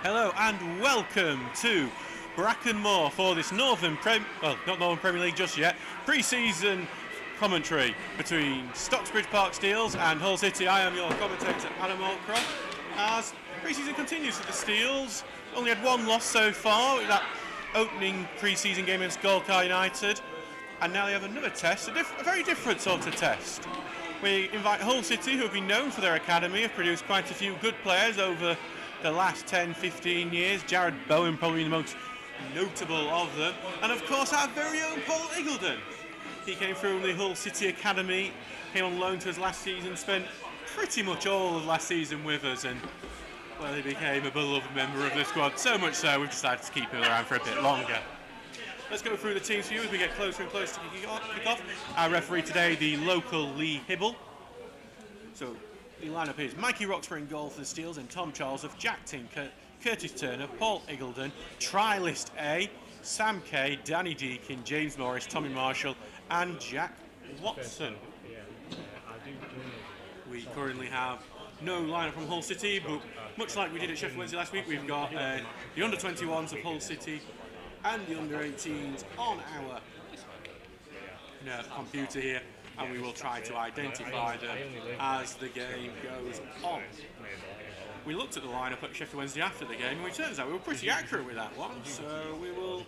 Hello and welcome to Brackenmore for this not Northern Premier League just yet, pre-season commentary between Stocksbridge Park Steels and Hull City. I am your commentator, Adam Allcroft. As pre-season continues for the Steels, only had one loss so far, that opening pre-season game against Golcar United, and now they have another test, a very different sort of test. We invite Hull City, who have been known for their academy, have produced quite a few good players over the last 10-15 years. Jared Bowen probably the most notable of them, and of course our very own Paul Iggulden. He came through the Hull City Academy, came on loan to us last season, spent pretty much all of last season with us, and well, he became a beloved member of the squad, so much so we've decided to keep him around for a bit longer. Let's go through the teams for you as we get closer and closer to kick off. Our referee today, the local Lee Hibble. So the lineup is Mikey Roxburgh in goal for the Steels, and Tom Charles of Jack Tinker, Curtis Turner, Paul Iggulden, Tri-List A, Sam Kay, Danny Deakin, James Morris, Tommy Marshall and Jack Watson. We currently have no lineup from Hull City, but much like we did at Sheffield Wednesday last week, we've got the under-21s of Hull City and the under-18s on our computer here, and we will try to identify them as the game goes on. We looked at the lineup at Sheffield Wednesday after the game, and it turns out we were pretty accurate with that one, so we will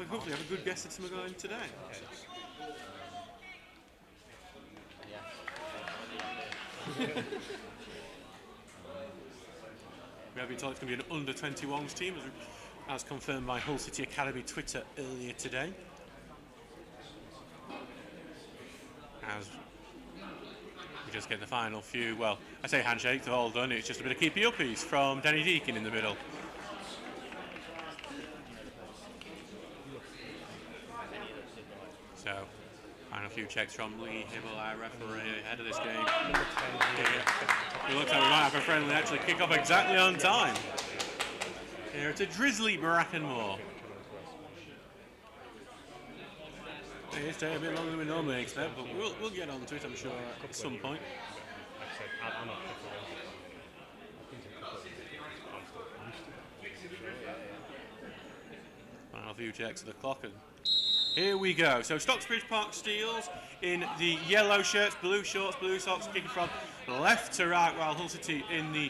hopefully have a good guess at some going today. We have been told it's going to be an under-21s team, as confirmed by Hull City Academy Twitter earlier today. As we just get the final few, well, I say handshakes, they're all done, it's just a bit of keepy-uppies from Danny Deakin in the middle. So, final few checks from Lee Hibble, our referee, ahead of this game. It looks like we might have a friendly actually kick off exactly on time. Here it's a drizzly Brackenmore. It's taking a bit longer than we normally expect, but we'll get on to it, I'm sure, at some point. Final few checks of the clock, and here we go. So Stocksbridge Park Steels in the yellow shirts, blue shorts, blue socks, kicking from left to right, while Hull City in the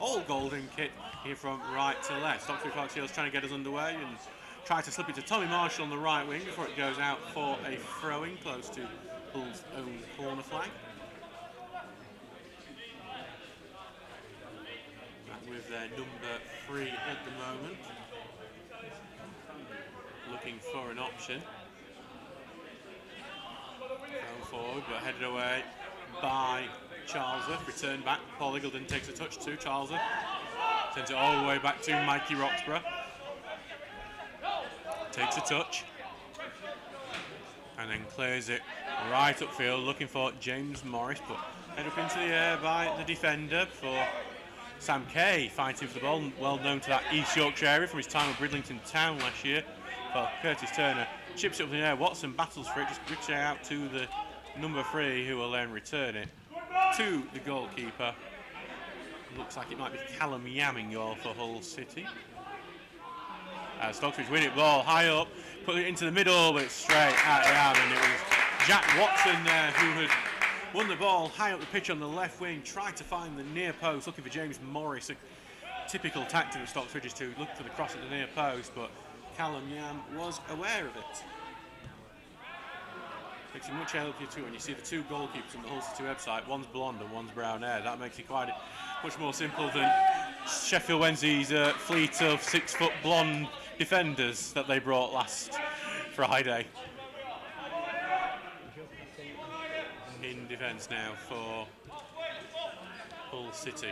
all golden kit here from right to left. Stocksbridge Park Steels trying to get us underway and try to slip it to Tommy Marshall on the right wing before it goes out for a throw-in close to Hull's own corner flag. Back with their number 3 at the moment. Looking for an option. Thrown forward, but headed away by Charlesworth. Returned back. Paul Iggulden takes a touch to Charlesworth. Sends it all the way back to Mikey Roxburgh. Takes a touch. And then clears it right upfield, looking for James Morris, but head up into the air by the defender for Sam Kay, fighting for the ball, well known to that East Yorkshire area from his time at Bridlington Town last year. Well, Curtis Turner chips it up in the air. Watson battles for it, just rips it out to the number 3, who will then return it to the goalkeeper. Looks like it might be Callum Yam in goal for Hull City. Stocksbridge win it, ball high up, put it into the middle, but it's straight at Yam, and it was Jack Watson there who had won the ball high up the pitch on the left wing, tried to find the near post, looking for James Morris. A typical tactic of Stocksbridge is to look for the cross at the near post, but Callum Yam was aware of it. Makes it much healthier too when you see the two goalkeepers on the Hull City website. One's blonde and one's brown hair. That makes it quite much more simple than Sheffield Wednesday's fleet of 6-foot blonde defenders that they brought last Friday. In defence now for Hull City.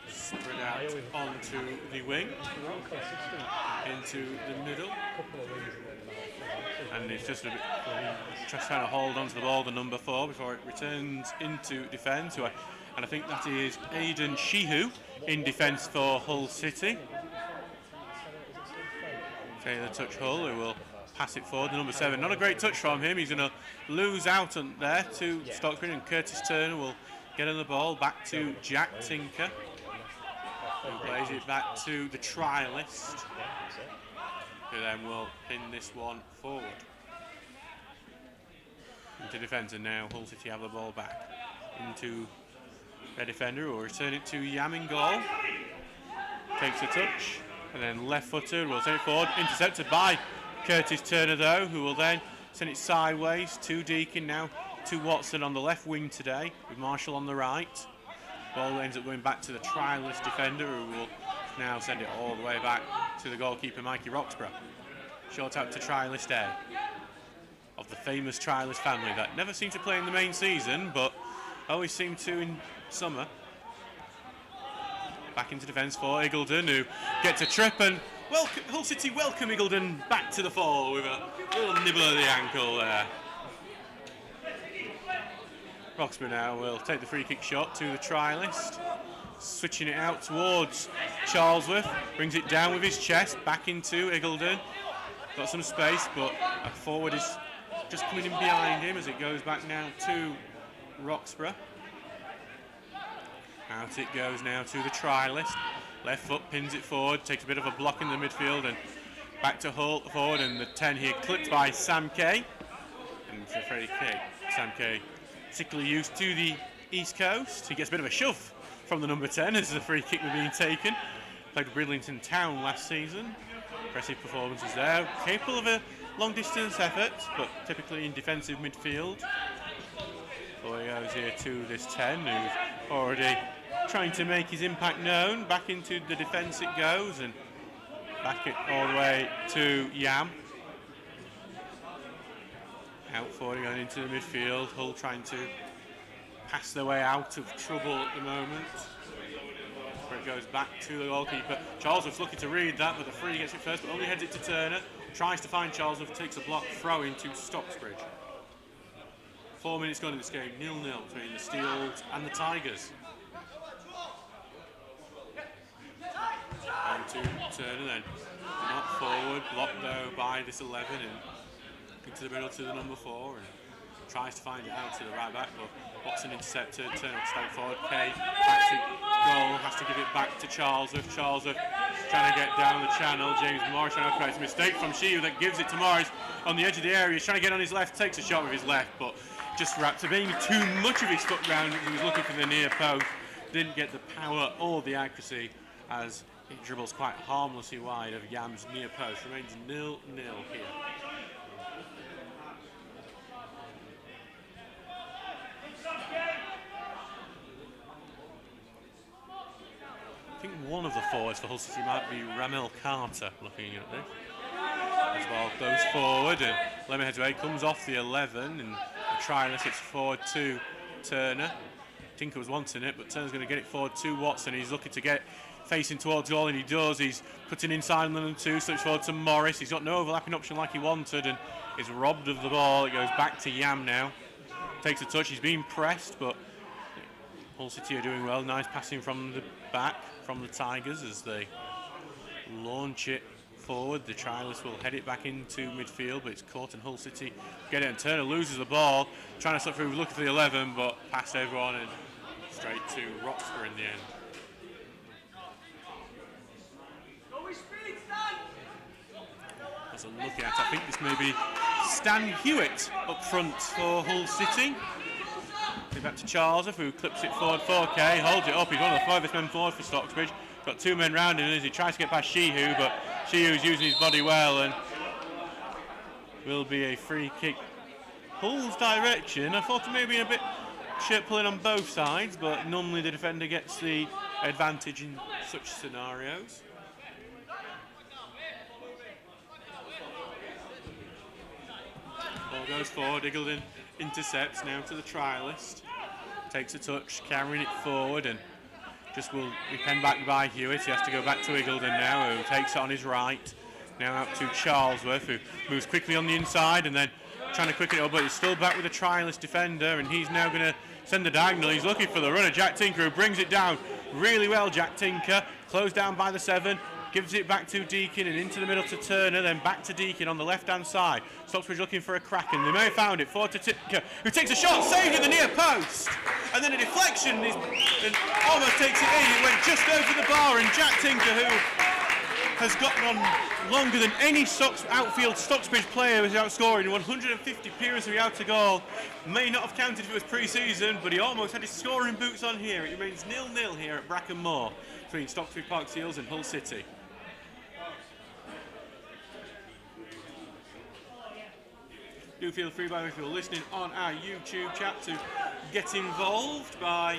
Spread out onto the wing, into the middle, and it's just a bit trying to hold onto the ball, the number 4, before it returns into defence. And I think that is Aidan Sheehu in defence for Hull City. Taylor touch Hull, who will pass it forward. The number 7, not a great touch from him. He's going to lose out on there to Stocksbridge, and Curtis Turner will getting the ball back to Jack Tinker, who plays it back to the trialist, who then will pin this one forward. Into defence, and now Hull City have the ball back into their defender, who will return it to Yam in goal. Takes a touch, and then left-footed will send it forward, intercepted by Curtis Turner though, who will then send it sideways to Deacon, now to Watson on the left wing today, with Marshall on the right. Ball ends up going back to the trialist defender, who will now send it all the way back to the goalkeeper Mikey Roxburgh. Short out to trialist A, of the famous trialist family that never seem to play in the main season, but always seem to in summer. Back into defence for Iggulden, who gets a trip, and Hull City welcome Iggulden back to the fore with a little nibble of the ankle there. Roxburgh now will take the free kick shot to the trialist, switching it out towards Charlesworth, brings it down with his chest, back into Iggulden. Got some space, but a forward is just coming in behind him as it goes back now to Roxburgh. Out it goes now to the trialist. Left foot pins it forward, takes a bit of a block in the midfield, and back to Hull forward, and the 10 here clipped by Sam Kay. And it's a free kick. Sam Kay, particularly used to the East Coast. He gets a bit of a shove from the number 10 as the free kick was being taken. Played with Bridlington Town last season. Impressive performances there. Capable of a long distance effort, but typically in defensive midfield. Ball goes here to this 10, who's already trying to make his impact known. Back into the defence it goes, and back it all the way to Yam. Out forward, going into the midfield. Hull trying to pass their way out of trouble at the moment. Where it goes back to the goalkeeper. Charlesworth's looking to read that, but the free gets it first, but only heads it to Turner. Tries to find Charlesworth, takes a block, throw into Stocksbridge. 4 minutes gone in this game, 0-0 between the Steels and the Tigers. On to Turner then. Not forward, blocked though by this 11, and into the middle to the number 4, and tries to find it out to the right back, but Watson intercepted. Turner straight forward. Kay back to goal, has to give it back to Charlesworth. Charlesworth trying to get down the channel. James Morris trying to create a mistake from Sheehu that gives it to Morris on the edge of the area. He's trying to get on his left, takes a shot with his left, but just wrapped to being too much of his foot round. He was looking for the near post, didn't get the power or the accuracy as he dribbles quite harmlessly wide of Yam's near post. Remains 0-0 here. I think one of the forwards for Hull City might be Ramel Carter, looking at this. As well goes forward, and Lemon heads away, comes off the 11, and the trialist hits forward to Turner. Tinker was wanting it, but Turner's going to get it forward to Watson. He's looking to get facing towards goal, and he does. He's putting inside on them two, slips forward to Morris. He's got no overlapping option like he wanted, and is robbed of the ball. It goes back to Yam now. Takes a touch. He's being pressed, but Hull City are doing well. Nice passing from the back from the Tigers as they launch it forward. The trialist will head it back into midfield, but it's caught, and Hull City get it, and Turner loses the ball, trying to slip through, look for the 11, but past everyone and straight to Roxburgh in the end. As I'm looking at, I think this may be Stan Hewitt up front for Hull City. Back to Charlesworth, who clips it forward 4K, holds it up. He's one of the furthest men forward for Stocksbridge. Got two men round him as he tries to get past Sheehu, but Sheehu's using his body well, and will be a free kick Hull's direction. I thought it may be a bit shirt pulling on both sides, but normally the defender gets the advantage in such scenarios. Ball goes forward, Iggulden intercepts now to the trialist. Takes a touch, carrying it forward, and just will be penned back by Hewitt. He has to go back to Iggulden now, who takes it on his right. Now out to Charlesworth, who moves quickly on the inside and then trying to quicken it up, but he's still back with the trialist defender, and he's now going to send the diagonal. He's looking for the runner, Jack Tinker, who brings it down really well. Jack Tinker, closed down by the 7, gives it back to Deacon and into the middle to Turner, then back to Deacon on the left-hand side. Stocksbridge looking for a crack, and they may have found it. Forward to Tinker, who takes a shot, saved at the near post. and then a deflection and almost takes it in. It went just over the bar, and Jack Tinker, who has gotten on longer than any outfield Stocksbridge player who's outscoring 150 appearances without a goal. May not have counted if it was pre-season, but he almost had his scoring boots on here. It remains 0-0 here at Bracken Moor between Stocksbridge Park Seals and Hull City. Do feel free, by the way, if you're listening on our YouTube chat, to get involved by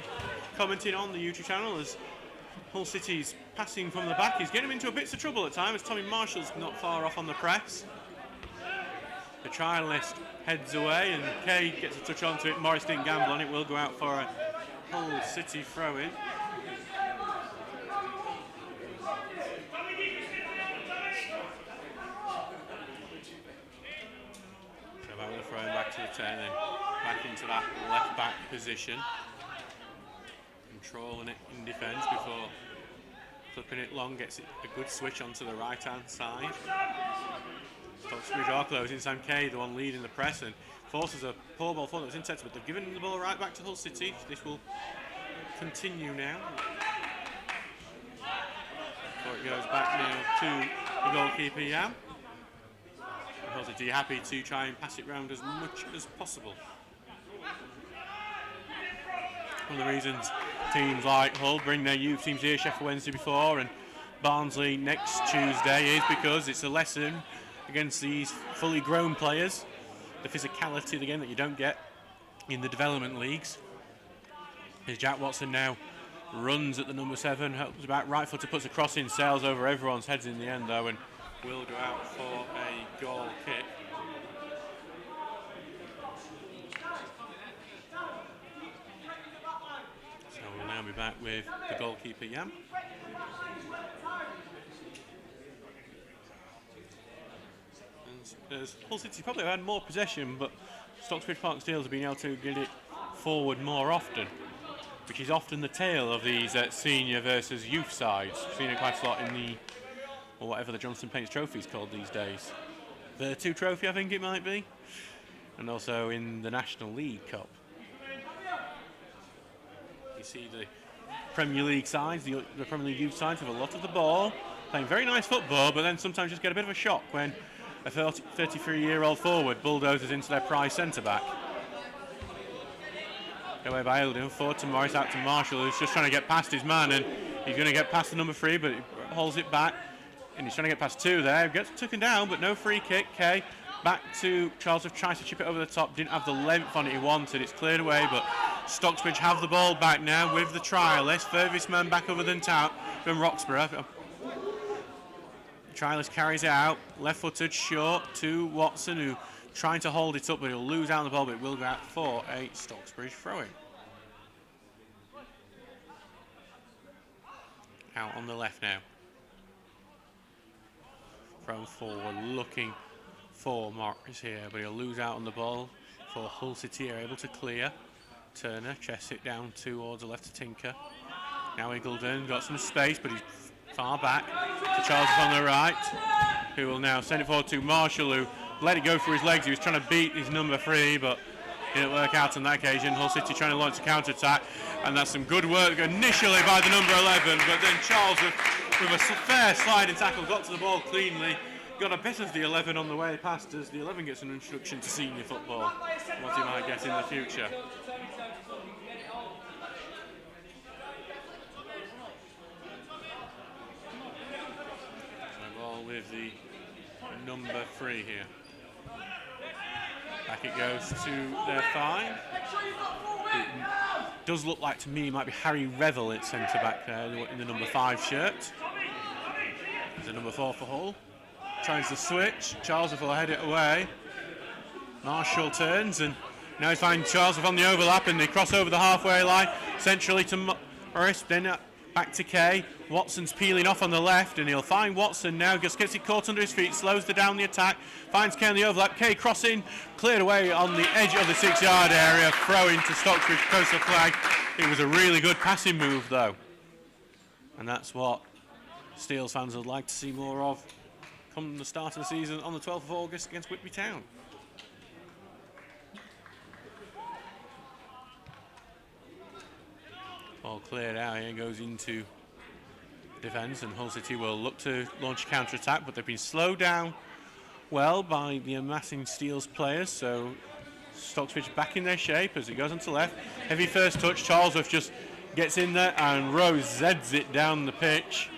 commenting on the YouTube channel, as Hull City's passing from the back is getting him into a bit of trouble at times. Tommy Marshall's not far off on the press. The trialist heads away and Kay gets a touch onto it. Morris didn't gamble on it, will go out for a Hull City throw-in. So about the throw back to the 10 and back into that left back position. Controlling it in defence before flipping it long, gets it a good switch onto the right hand side. Stocksbridge are closing. Sam Kay, the one leading the press, and forces a poor ball forward that was intercepted, but they've given the ball right back to Hull City. This will continue now. So it goes back now to the goalkeeper, Yam. Hull City happy to try and pass it round as much as possible. One of the reasons teams like Hull bring their youth teams here, Sheffield Wednesday before and Barnsley next Tuesday, is because it's a lesson against these fully grown players, the physicality of the game that you don't get in the development leagues. As Jack Watson now runs at the number 7, helps about right footer, puts a cross in, sails over everyone's heads in the end though, and will go out for a goal kick. Now be back with the goalkeeper, Yam. As Hull City probably have had more possession, but Stocksbridge Park Steels have been able to get it forward more often, which is often the tale of these senior versus youth sides. We've seen it quite a lot in the, or whatever the Johnson Paints Trophy is called these days. The 2 Trophy, I think it might be, and also in the National League Cup. You see the Premier League sides, the Premier League youth sides have a lot of the ball, playing very nice football, but then sometimes just get a bit of a shock when a 33-year-old forward bulldozes into their prize centre-back. Go away by Eldon, forward to Morris, out to Marshall, who's just trying to get past his man, and he's going to get past the number 3, but he holds it back, and he's trying to get past 2 there. Gets taken down, but no free kick. Kay back to Charles, who tries to chip it over the top, didn't have the length on it he wanted. It's cleared away, but Stocksbridge have the ball back now with the trialist. Furthest man back other than Roxburgh. The trialist carries it out, left-footed, short to Watson, who trying to hold it up, but he'll lose out on the ball, but it will go out for a Stocksbridge throw-in. Out on the left now. Thrown forward, looking for Morris here, but he'll lose out on the ball for Hull City, are able to clear. Turner chests it down towards the left to Tinker. Now Eagledon got some space, but he's far back to Charles on the right, who will now send it forward to Marshall, who let it go through his legs. He was trying to beat his number 3, but didn't work out on that occasion. Hull City trying to launch a counter-attack, and that's some good work initially by the number 11, but then Charles with a fair sliding tackle got to the ball cleanly. Got a bit of the 11 on the way past as the 11 gets an introduction to senior football, what he might get in the future. So ball with the number 3 here. Back it goes to their 5. It does look like to me it might be Harry Revel at centre back there in the number 5 shirt. There's a number 4 for Hull. Tries to switch. Charles will head it away. Marshall turns and now he's finding Charles on the overlap and they cross over the halfway line. Centrally to Morris, then back to Kay. Watson's peeling off on the left and he'll find Watson now. Just gets it caught under his feet, slows down the attack. Finds Kay on the overlap. Kay crossing, cleared away on the edge of the 6-yard area. Throw into Stocksbridge, coastal flag. It was a really good passing move though. And that's what Steels fans would like to see more of come the start of the season on the 12th of August against Whitby Town. Ball cleared out here, goes into defence, and Hull City will look to launch a counter-attack, but they've been slowed down well by the amassing Steels players, so Stocksbridge back in their shape as it goes onto left. Heavy first touch, Charlesworth just gets in there and Rose zeds it down the pitch.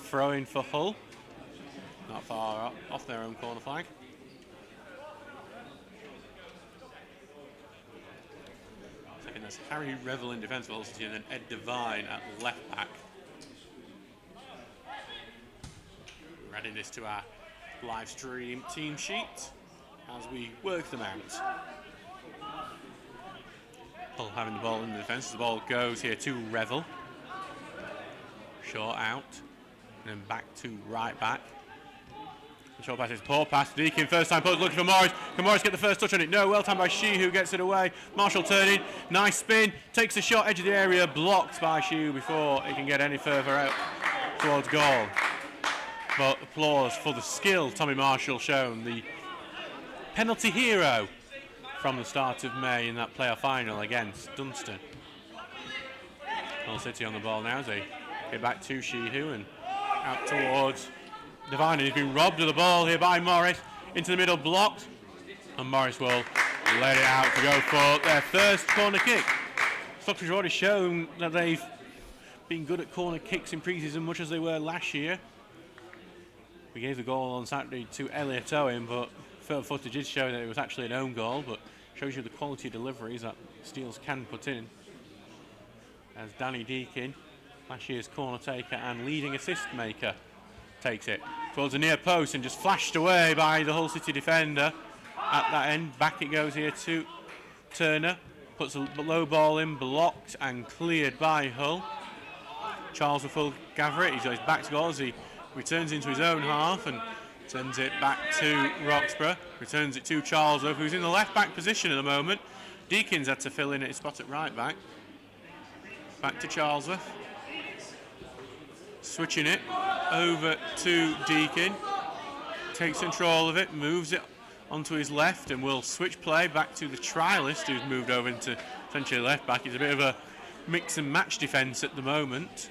Throw in for Hull, not far off their own corner flag. Second, that's Harry Revel in defence for Hull City, and then Ed Devine at left back. We're adding this to our live stream team sheet as we work them out. Hull having the ball in the defence. The ball goes here to Revel. Short out. And then back to right back. The short pass is poor pass. Deakin first time post looking for Morris. Can Morris get the first touch on it? No, well timed by She, who gets it away. Marshall turning. Nice spin. Takes the shot, edge of the area. Blocked by She before it can get any further out towards goal. But applause for the skill Tommy Marshall shown. The penalty hero from the start of May in that playoff final against Dunstan. Hull City on the ball now as they get back to Sheehu and out towards Devine. He's been robbed of the ball here by Morris. Into the middle, blocked. And Morris will let it out to go for their first corner kick. Stocksbridge have already shown that they've been good at corner kicks in pre-season, much as they were last year. We gave the goal on Saturday to Elliot Owen, but film footage did show that it was actually an own goal, but shows you the quality of deliveries that Steels can put in. As Danny Deakin, last year's corner taker and leading assist maker, takes it towards the near post and just flashed away by the Hull City defender. At that end, back it goes here to Turner, puts a low ball in, blocked and cleared by Hull. Charles will gather it, he's got his back to goal as he returns into his own half and sends it back to Roxburgh. Returns it to Charlesworth, who's in the left back position at the moment. Deakins had to fill in at his spot at right back. Back to Charlesworth. Switching it over to Deakin. Takes control of it, moves it onto his left, and will switch play back to the trialist who's moved over into essentially left back. He's a bit of a mix and match defence at the moment.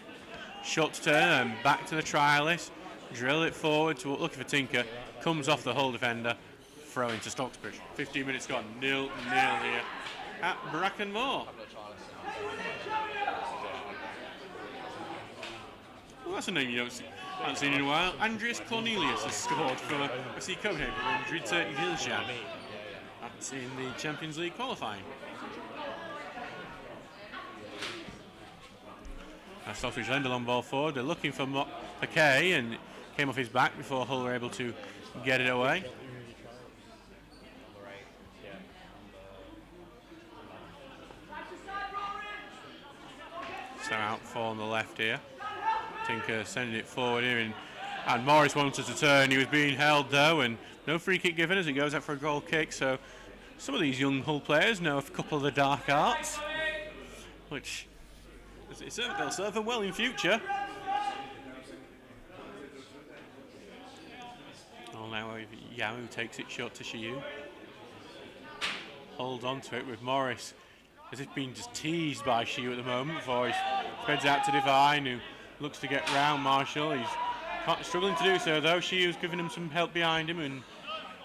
Short turn and back to the trialist. Drill it forward to looking for Tinker. Comes off the Hull defender. Throw into Stocksbridge. 15 minutes gone. 0-0 here at Brackenmore. Well, that's a name you haven't seen in a while. Andreas Cornelius has scored for FC Copenhagen and Drita Iljan. That's in the Champions League qualifying. Stocksbridge Lendl on ball forward. They're looking for McKay and came off his back before Hull were able to get it away. So out for on the left here. Tinker sending it forward here, and Morris wanted to turn. He was being held though, and no free kick given as it goes out for a goal kick. So some of these young Hull players know a couple of the dark arts, which they'll serve them well in future. Oh, now Yamu takes it short to Shiyu. Holds on to it with Morris, as if being just teased by Shiyu at the moment before he spreads out to Devine, who looks to get round Marshall. He's struggling to do so though. Shiyu's giving him some help behind him and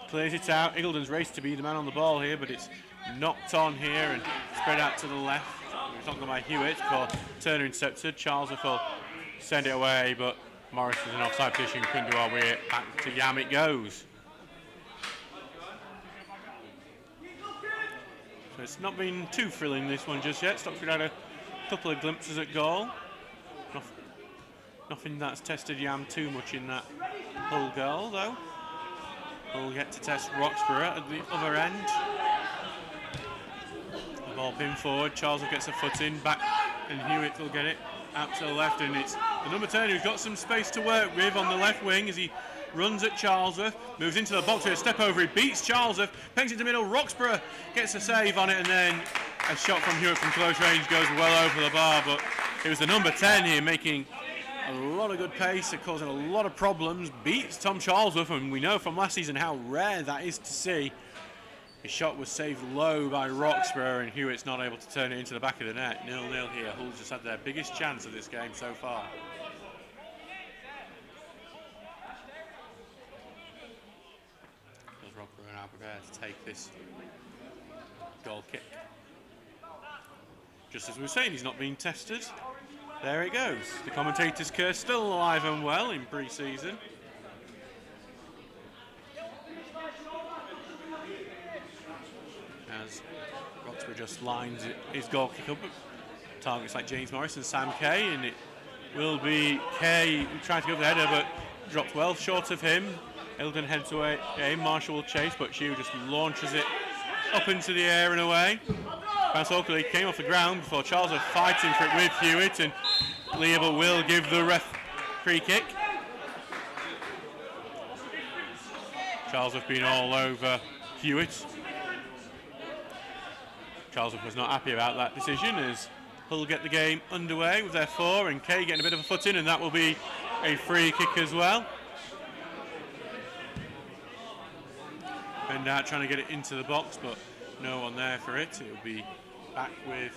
clears it out. Iggledon's raced to be the man on the ball here, but it's knocked on here and spread out to the left. It's not gone by Hewitt for Turner intercepted. Charles will send it away, but Morris is in offside position, couldn't do our way. Back to Yam it goes. So it's not been too thrilling this one just yet. Stocksbridge had a couple of glimpses at goal. Nothing that's tested Yam too much in that Hull goal though. Hull get to test Roxburgh at the other end. The ball pinned forward, Charles gets a foot in, back, and Hewitt will get it out to the left, and it's the number 10 who's got some space to work with on the left wing as he runs at Charlesworth, moves into the box with a step over, he beats Charlesworth, pegs it to middle, Roxburgh gets a save on it, and then a shot from Hewitt from close range goes well over the bar, but it was the number 10 here making a lot of good pace, causing a lot of problems, beats Tom Charlesworth, and we know from last season how rare that is to see. His shot was saved low by Roxburgh, and Hewitt's not able to turn it into the back of the net. 0-0 here. Hull just had their biggest chance of this game so far. Does Roxburgh now prepare to take this goal kick? Just as we were saying, he's not being tested. There it goes. The commentator's curse still alive and well in pre-season. As Roxburgh just lines his goal kick up, targets like James Morris and Sam Kay, and it will be Kay trying to go for the header, but dropped well short of him. Eldon heads away, Marshall will chase, but Hugh just launches it up into the air and away. Bounce Oakley came off the ground before Charles was fighting for it with Hewitt, and Leable will give the ref free kick. Charles have been all over Hewitt. Charles was not happy about that decision as Hull get the game underway with their 4, and Kay getting a bit of a foot in, and that will be a free kick as well. And trying to get it into the box, but no one there for it. It will be back with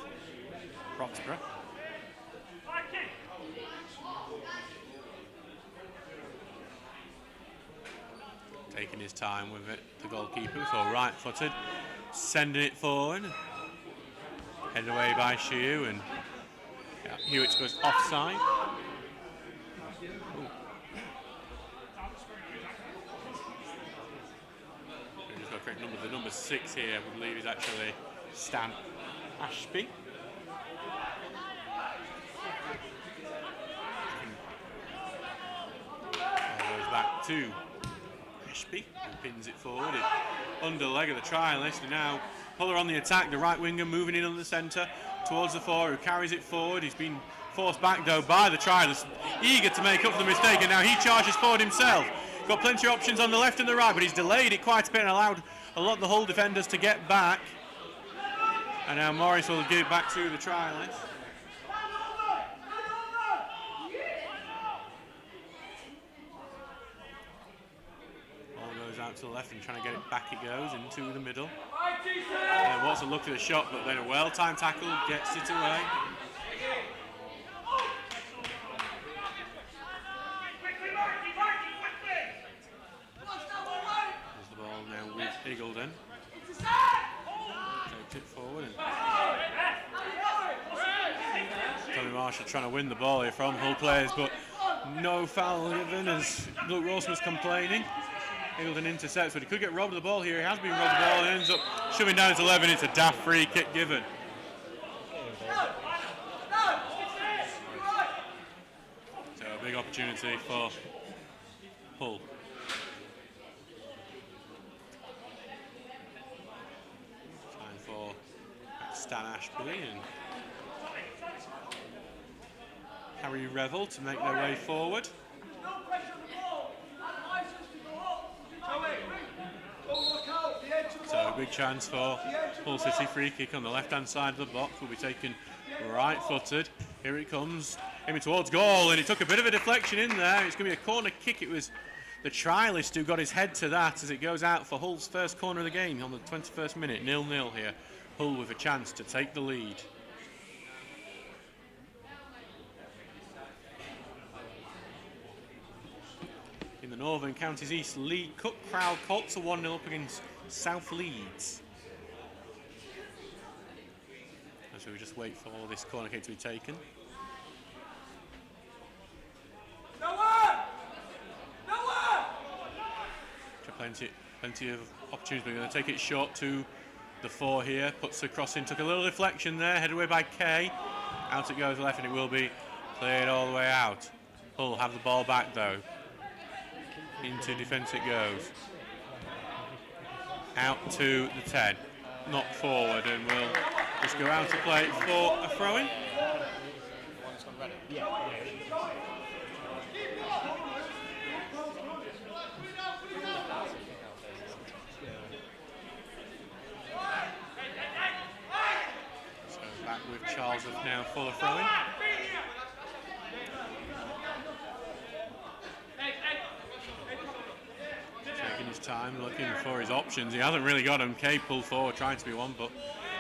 Roxburgh. Taking his time with it, the goalkeeper, so right-footed, sending it forward. Headed away by Shiu, and Hewitt goes offside. Just got the correct number. The number 6 here, we believe, is actually Stan Ashby. Goes back to Ashby, and pins it forward. Under the leg of the trialist, and now Hull are on the attack. The right winger moving in on the centre towards the 4, who carries it forward. He's been forced back though by the trialist, eager to make up for the mistake, and now he charges forward himself. Got plenty of options on the left and the right, but he's delayed it quite a bit and allowed a lot of the Hull defenders to get back. And now Morris will give it back to the trialist. Out to the left and trying to get it back, it goes into the middle. And wants to look at the shot, but then a well-timed tackle gets it away. There's the ball now with Eagledon. Takes it forward. And Tommy Marshall trying to win the ball here from Hull players, but no foul given as Luke Rawson was complaining. Eagledon intercepts, but he could get robbed of the ball here. He has been robbed of the ball and ends up shoving down his 11. It's a daft free kick given. So a big opportunity for Hull. Time for Stan Ashby and Harry Revel to make their way forward. So a big chance for Hull City. Free kick on the left-hand side of the box will be taken right-footed. Here it comes, aiming towards goal, and it took a bit of a deflection in there. It's going to be a corner kick. It was the trialist who got his head to that as it goes out for Hull's first corner of the game on the 21st minute. 0-0 here. Hull with a chance to take the lead. In the Northern Counties East League Cup, Crowd Colts are 1-0 up against South Leeds. And so we just wait for this corner kick to be taken. Plenty of opportunities. We're going to take it short to the 4 here. Puts the cross in. Took a little deflection there. Headed away by Kay. Out it goes left, and it will be cleared all the way out. Hull have the ball back though. Into defence it goes. Out to the 10. Knocked forward, and we'll just go out to play for a throw-in. So back with Charles now for the throw-in. this time, looking for his options. He hasn't really got them. Kay pulled forward, trying to be one, but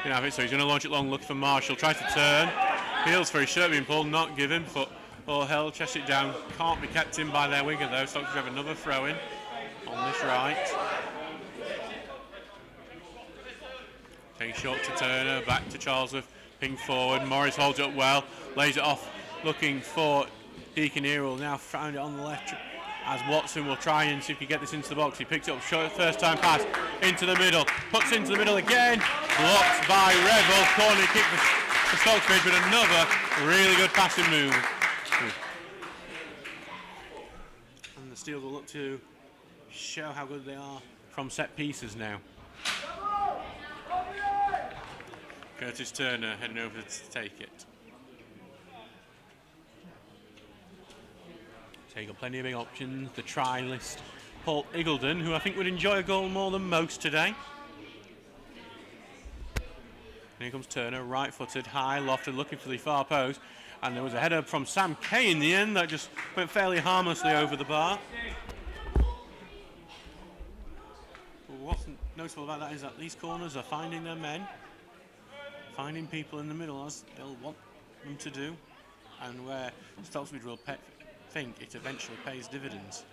didn't have it, so he's going to launch it long, looking for Marshall. Tries to turn, feels for his shirt being pulled, not given, but all hell, chests it down. Can't be kept in by their winger, though. Stocksbridge have another throw-in on this right. Takes short to Turner, back to Charlesworth, ping forward. Morris holds it up well, lays it off, looking for Deacon here. Will now found it on the left as Watson will try and see if he can get this into the box. He picks it up short, first time pass into the middle, puts into the middle again, blocked by Revel. Corner kick for Stocksbridge, but another really good passing move. And the Steels will look to show how good they are from set pieces now. Curtis Turner heading over to take it. So you've got plenty of big options. The try list, Paul Iggledon, who I think would enjoy a goal more than most today. And here comes Turner, right-footed, high, lofted, looking for the far post. And there was a header from Sam Kay in the end that just went fairly harmlessly over the bar. But what's noticeable about that is that these corners are finding their men, finding people in the middle as they'll want them to do, and where Stocksbridge will think it eventually pays dividends.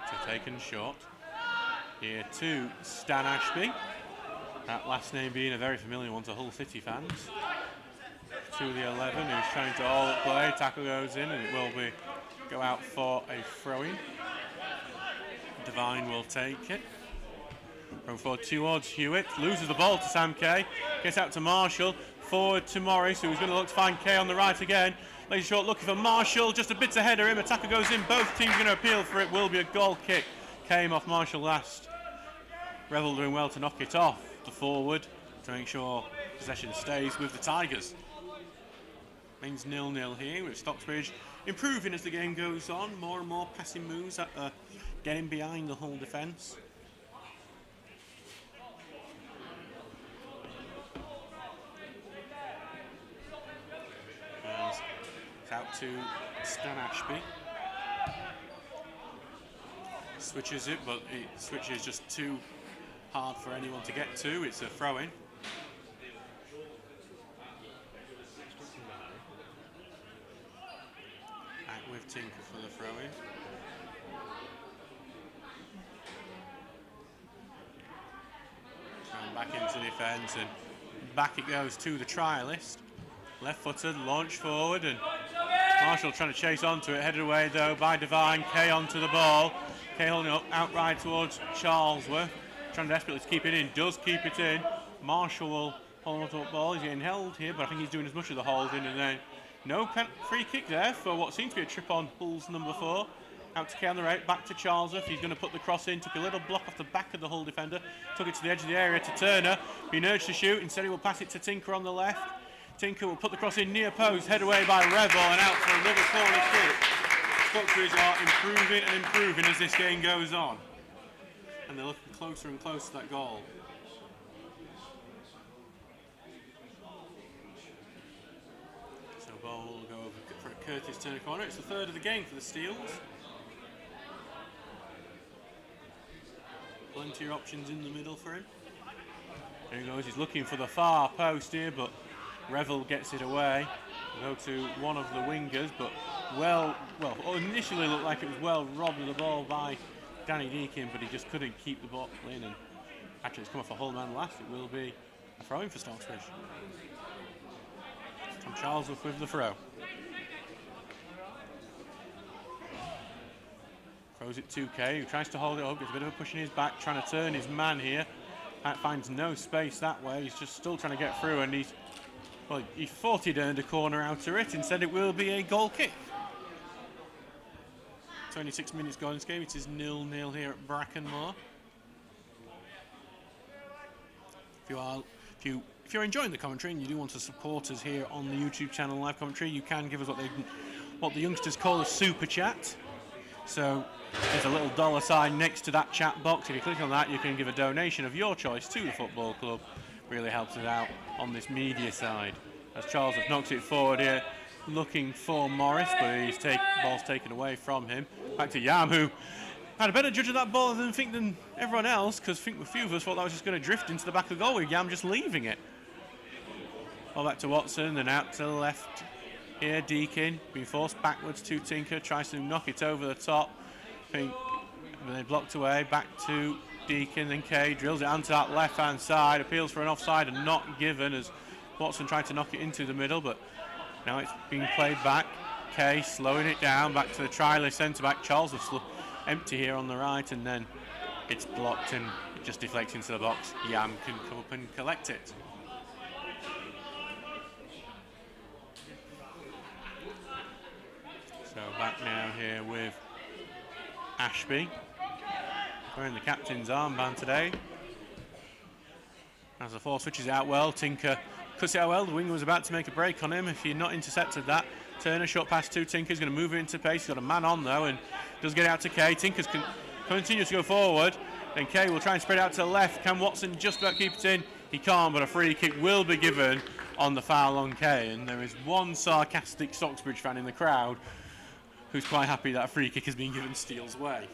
So taken short. Here to Stan Ashby. That last name being a very familiar one to Hull City fans. To the 11 who's trying to all play. Tackle goes in and it will be go out for a throw-in. Devine will take it. Run forward towards Hewitt. Loses the ball to Sam Kay. Gets out to Marshall. Forward to Morris, who's going to look to find Kay on the right again. Lays short looking for Marshall. Just a bit ahead of him. Attacker goes in. Both teams going to appeal for it. Will be a goal kick. Came off Marshall last. Revel doing well to knock it off the forward to make sure possession stays with the Tigers. Remains 0-0 here with Stocksbridge improving as the game goes on. More and more passing moves that are getting behind the Hull defence. It's out to Stan Ashby. Switches it, but it switches just too hard for anyone to get to. It's a throw-in. Back with Tinker for the throw-in. Back into defence and back it goes to the trialist. Left-footed, launch forward, and Marshall trying to chase onto it. Headed away though by Devine. Kay onto the ball. Kay holding up outright towards Charlesworth. Trying desperately to keep it in. Does keep it in. Marshall will hold on to the ball. He's getting held here, but I think he's doing as much of the holding. And then no free kick there for what seems to be a trip on Hull's number 4. Out to Kay on the right, back to Charlesworth. He's going to put the cross in. Took a little block off the back of the Hull defender. Took it to the edge of the area to Turner. Being urged to shoot. Instead he will pass it to Tinker on the left. Tinker will put the cross in near post. Head away by Revel and out for another corner kick. Stocksbridge are improving and improving as this game goes on. And they're looking closer and closer to that goal. So ball will go over for a Curtis Turner corner. It's the third of the game for the Steels. Plenty of options in the middle for him. There he goes, he's looking for the far post here, but Revel gets it away. We'll go to one of the wingers, but initially looked like it was well robbed of the ball by Danny Deakin, but he just couldn't keep the ball in, and actually it's come off a Hull man last. It will be a throw-in for Stocksbridge. Tom Charlesworth with the throw. Throws it to Kay, who tries to hold it up, gets a bit of a push in his back, trying to turn his man here. Finds no space that way. He's just still trying to get through, and he thought he'd earned a corner out of it. Instead, it will be a goal kick. 26 minutes gone in this game. It is 0-0 here at Brackenmore. If you're enjoying the commentary and you do want to support us here on the YouTube channel live commentary, you can give us what the youngsters call a super chat. So there's a little dollar sign next to that chat box. If you click on that, you can give a donation of your choice to the football club. Really helps us out on this media side. As Charles knocks it forward here, looking for Morris, but ball's taken away from him. Back to Yam, who had a better judge of that ball than everyone else, because I think a few of us thought that was just going to drift into the back of the goal with Yam just leaving it. Ball back to Watson, then out to the left here. Deakin being forced backwards to Tinker, tries to knock it over the top. I think they blocked away, back to Deakin, then Kay drills it onto that left-hand side, appeals for an offside and not given as Watson tried to knock it into the middle, but now it's being played back. Kay slowing it down, back to the trialist centre-back. Charles was empty here on the right, and then it's blocked and it just deflects into the box. Yam can come up and collect it. So back now here with Ashby, wearing the captain's armband today. As the force switches it out well, Tinker cuts it out well. The winger was about to make a break on him if he had not intercepted that. Turner short pass to Tinker's going to move it into pace. He's got a man on though and does get out to Kay. Tinker's continues to go forward. Then Kay will try and spread out to the left. Can Watson just about keep it in? He can't, but a free kick will be given on the foul on Kay. And there is one sarcastic Stocksbridge fan in the crowd who's quite happy that a free kick has been given Steele's way.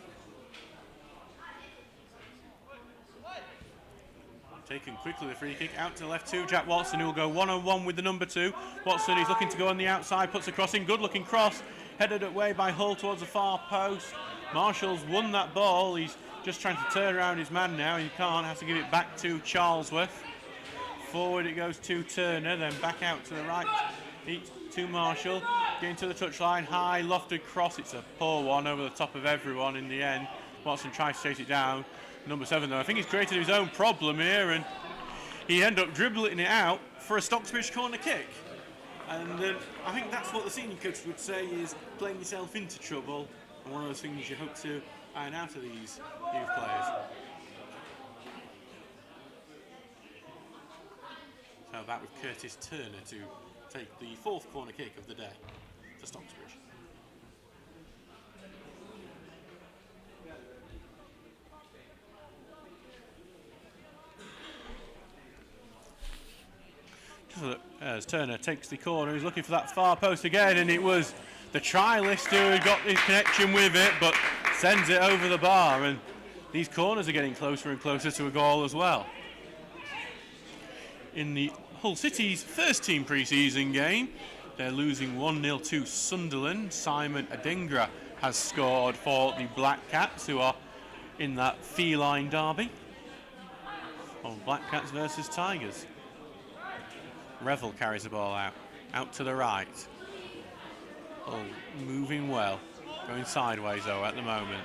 Taken quickly, the free kick out to the left to Jack Watson, who will go one-on-one with the number 2. Watson, he's looking to go on the outside, puts a cross in, good looking cross, headed away by Hull towards the far post. Marshall's won that ball, he's just trying to turn around his man now, he can't, has to give it back to Charlesworth. Forward it goes to Turner, then back out to the right to Marshall, getting to the touchline, high lofted cross, it's a poor one over the top of everyone in the end. Watson tries to chase it down. Number 7 though, I think he's created his own problem here and he ended up dribbling it out for a Stocksbridge corner kick. And I think that's what the senior coach would say is playing yourself into trouble, and one of those things you hope to iron out of these youth players. So back with Curtis Turner to take the 4th corner kick of the day for Stocksbridge. As Turner takes the corner, he's looking for that far post again, and it was the trialist who had got his connection with it, but sends it over the bar, and these corners are getting closer and closer to a goal as well. In the Hull City's first team pre-season game, they're losing 1-0 to Sunderland. Simon Adingra has scored for the Black Cats, who are in that feline derby of Black Cats versus Tigers. Revel carries the ball out to the right. Oh, moving well. Going sideways though at the moment.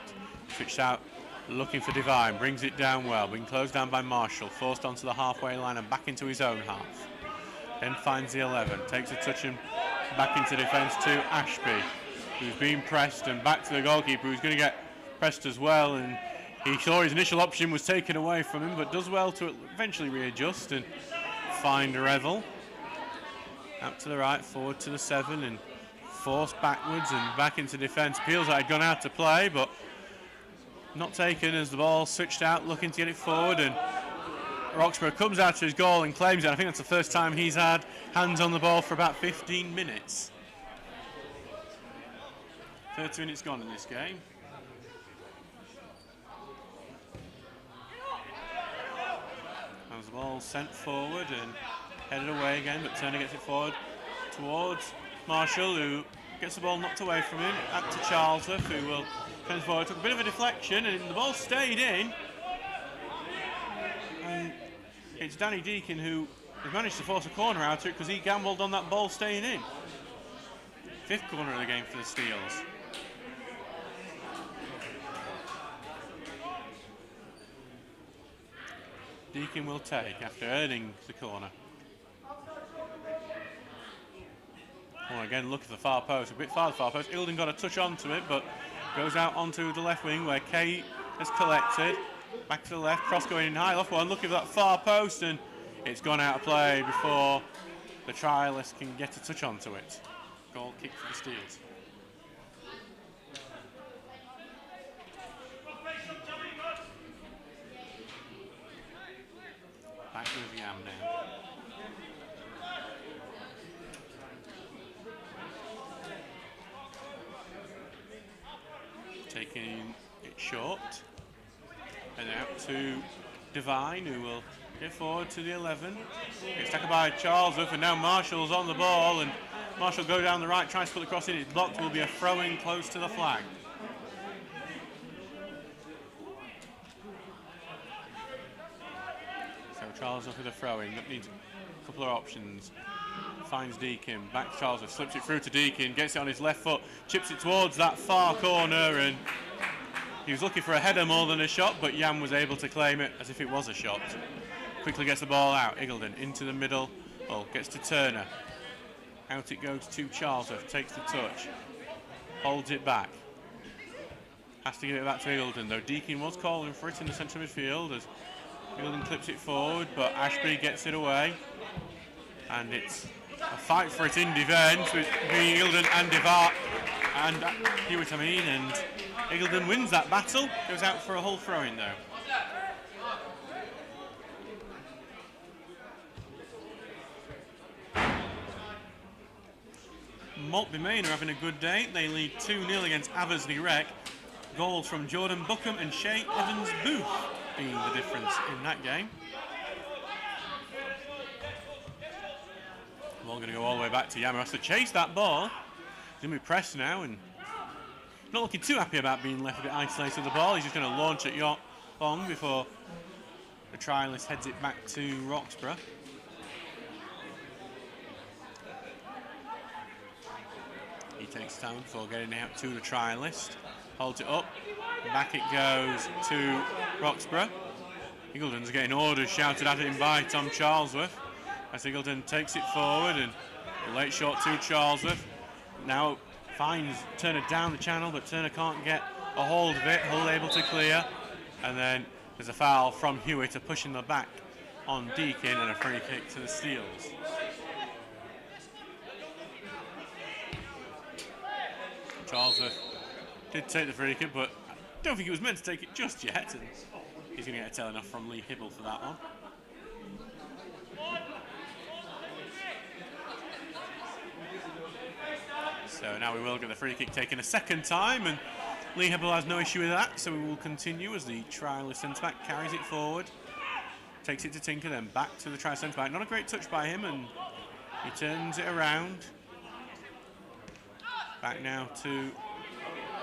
Switched out, looking for Devine, brings it down well, being closed down by Marshall, forced onto the halfway line and back into his own half. Then finds the 11, takes a touch and back into defence to Ashby, who's being pressed, and back to the goalkeeper, who's going to get pressed as well, and he saw his initial option was taken away from him, but does well to eventually readjust and find Revel. Out to the right, forward to the 7, and forced backwards and back into defence. Feels like he'd gone out to play, but not taken as the ball switched out, looking to get it forward, and Roxburgh comes out to his goal and claims it. I think that's the first time he's had hands on the ball for about 15 minutes. 30 minutes gone in this game. As the ball sent forward and headed away again, but Turner gets it forward towards Marshall, who gets the ball knocked away from him. Up to Charlesworth, who will turn forward. Took a bit of a deflection, and the ball stayed in. And it's Danny Deakin who has managed to force a corner out of it because he gambled on that ball staying in. 5th corner of the game for the Steels. Deakin will take after earning the corner. Well, again, look at the far post, a bit far the far post. Ilden got a touch onto it, but goes out onto the left wing where Kay has collected. Back to the left, cross going in high, off one, looking for that far post, and it's gone out of play before the trialist can get a touch onto it. Goal kick for the Steels. Back with Yam now. taking it short. And out to Devine, who will get forward to the 11. It's tackled by Charlesworth, and now Marshall's on the ball, and Marshall go down the right, tries to put the cross in. It's blocked, will be a throw-in close to the flag. So Charlesworth with a throw-in. That needs a couple of options. Finds Deakin, back to Charlesworth, slips it through to Deakin, gets it on his left foot, chips it towards that far corner, and he was looking for a header more than a shot, but Yam was able to claim it as if it was a shot. Quickly gets the ball out. Iggulden into the middle. Ball gets to Turner. Out it goes to Charlesworth. Takes the touch. Holds it back. Has to give it back to Iggulden, though Deakin was calling for it in the centre midfield as Iggulden clips it forward, but Ashby gets it away. And it's a fight for it in defence between Iggulden and Devart and Hewitt, and Iggulden wins that battle. Goes out for a whole throw-in, though. Maltby Main are having a good day. They lead 2-0 against Aversley Rec. Goals from Jordan Buckham and Shay Evans Booth being the difference in that game. Ball going to go all the way back to Yama. Has to chase that ball. He's going to be pressed now and not looking too happy about being left a bit isolated with the ball. He's just going to launch at Yong before the trialist heads it back to Roxburgh. He takes time before getting out to the trialist. Holds it up. Back it goes to Roxburgh. Iggulden's getting orders shouted at him by Tom Charlesworth. As Iggulden takes it forward and a late shot to Charlesworth. Now finds Turner down the channel, but Turner can't get a hold of it. Hull able to clear. And then there's a foul from Hewitt to pushing the back on Deakin and a free kick to the Steels. Charlesworth did take the free kick, but I don't think he was meant to take it just yet. And he's going to get a telling off from Lee Hibble for that one. So now we will get the free kick taken a second time, and Lee Hibble has no issue with that, so we will continue as the trialist centre-back carries it forward, takes it to Tinker, then back to the trial centre-back. Not a great touch by him, and he turns it around. Back now to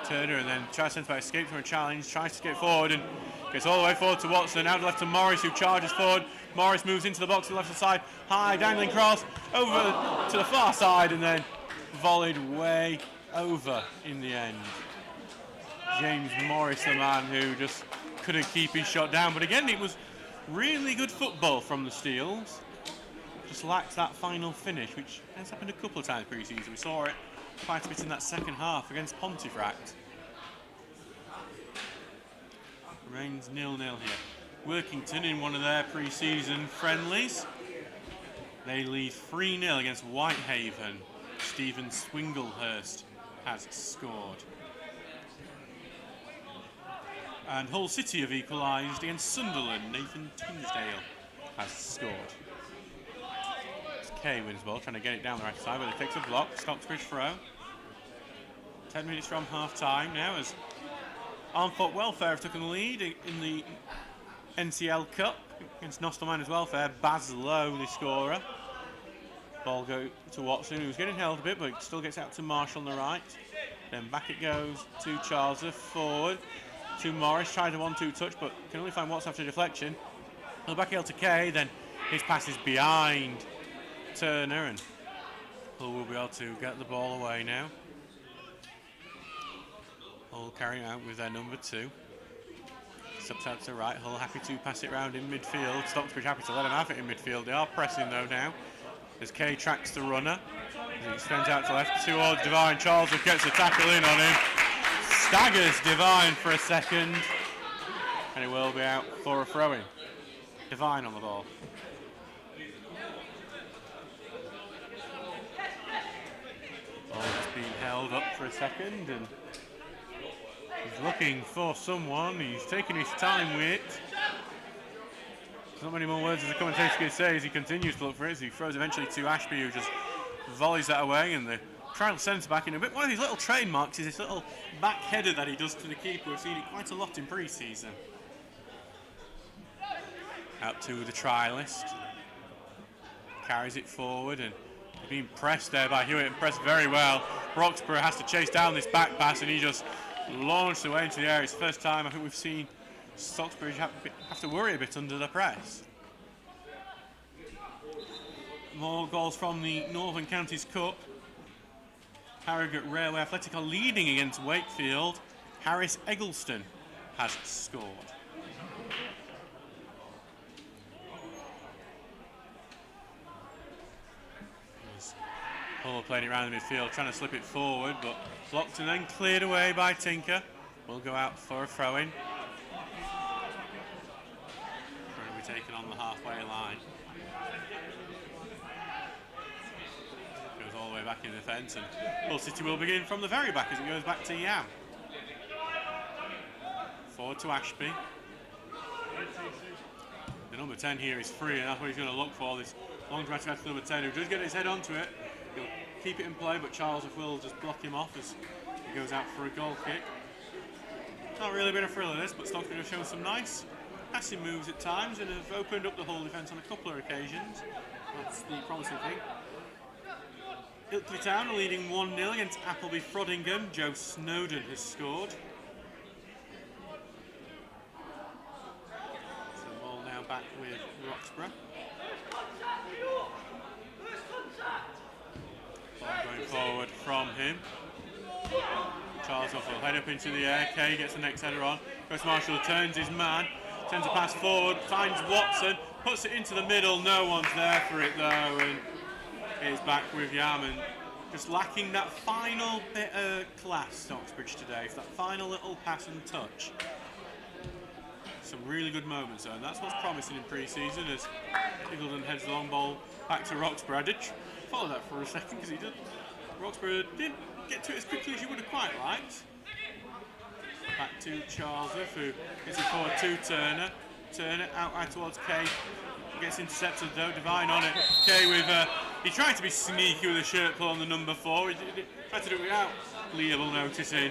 Turner, and then trial centre-back escapes from a challenge, tries to get forward, and gets all the way forward to Watson, out left to Morris, who charges forward. Morris moves into the box to the left side, high dangling cross, over to the far side, and then volleyed way over in the end. James Morris, the man who just couldn't keep his shot down. But again, it was really good football from the Steels. Just lacked that final finish, which has happened a couple of times pre-season. We saw it quite a bit in that second half against Pontefract. Remains 0-0 here. Workington in one of their pre-season friendlies. They lead 3-0 against Whitehaven. Stephen Swinglehurst has scored. And Hull City have equalised against Sunderland. Nathan Tinsdale has scored. It's Kay wins the ball, trying to get it down the right side, but it takes a block. Stocksbridge throw. 10 minutes from half-time now as Armthorpe Welfare have taken the lead in the NCL Cup against Nostelminers Welfare. Baz Lowe, the scorer. Ball go to Watson, who's getting held a bit, but still gets out to Marshall on the right. Then back it goes to Charlesworth, forward to Morris. Tried a 1-2 touch, but can only find Watson after deflection. He'll back it to Kay, then his pass is behind Turner, and Hull will be able to get the ball away now. Hull carrying out with their number 2. Subs out to right. Hull happy to pass it round in midfield. Stocksbridge happy to let him have it in midfield. They are pressing though now. As Kay tracks the runner. As he extends out to left towards Devine. Charlesworth gets a tackle in on him. Staggers Devine for a second. And it will be out for a throw-in. Devine on the ball. Ball has been held up for a second, and he's looking for someone. He's taking his time with it. There's not many more words as the commentator can say as he continues to look for it. As he throws eventually to Ashby, who just volleys that away, and the trial centre back in a bit. One of his little trademarks is this little back header that he does to the keeper. We've seen it quite a lot in pre-season. Out to the trialist. Carries it forward and being pressed there by Hewitt and pressed very well. Roxburgh has to chase down this back pass and he just launched away into the air. It's the first time I think we've seen Stocksbridge have to worry a bit under the press. More goals from the Northern Counties Cup. Harrogate Railway Athletic are leading against Wakefield. Harris Eggleston has scored. Hull playing it around the midfield, trying to slip it forward, but blocked and then cleared away by Tinker. Will go out for a throw-in. Throw-in will be taken on the halfway line. Goes all the way back in the defence, and Hull City will begin from the very back as it goes back to Yam. Forward to Ashby. The number 10 here is free, and that's what he's going to look for. This long dramatic back to number 10, who does get his head onto it. He'll keep it in play, but Charles will just block him off as he goes out for a goal kick. Not really been a thrill of this, but Stockbridge have shown some nice passing moves at times and have opened up the Hull defence on a couple of occasions. That's the promising thing. Ilkley Town are leading 1-0 against Appleby Frodingham. Joe Snowden has scored. So the ball now back with Roxburgh. Going forward from him. Charles Huff will head up into the air. Kay gets the next header on. Chris Marshall turns his man, sends a pass forward, finds Watson, puts it into the middle. No one's there for it though, and it's back with Yam. And just lacking that final bit of class, Stocksbridge today. It's that final little pass and touch. Some really good moments though, and that's what's promising in pre-season as Eagledon heads the long ball back to Roxburgh. I did follow that for a second because Roxburgh didn't get to it as quickly as you would have quite liked. Back to Charles Huff, who gets it forward to Turner. Turner out towards Kay. Gets intercepted though, Divine on it. Kay with, he tried to be sneaky with a shirt pull on the number 4. He tried to do it without Leable noticing.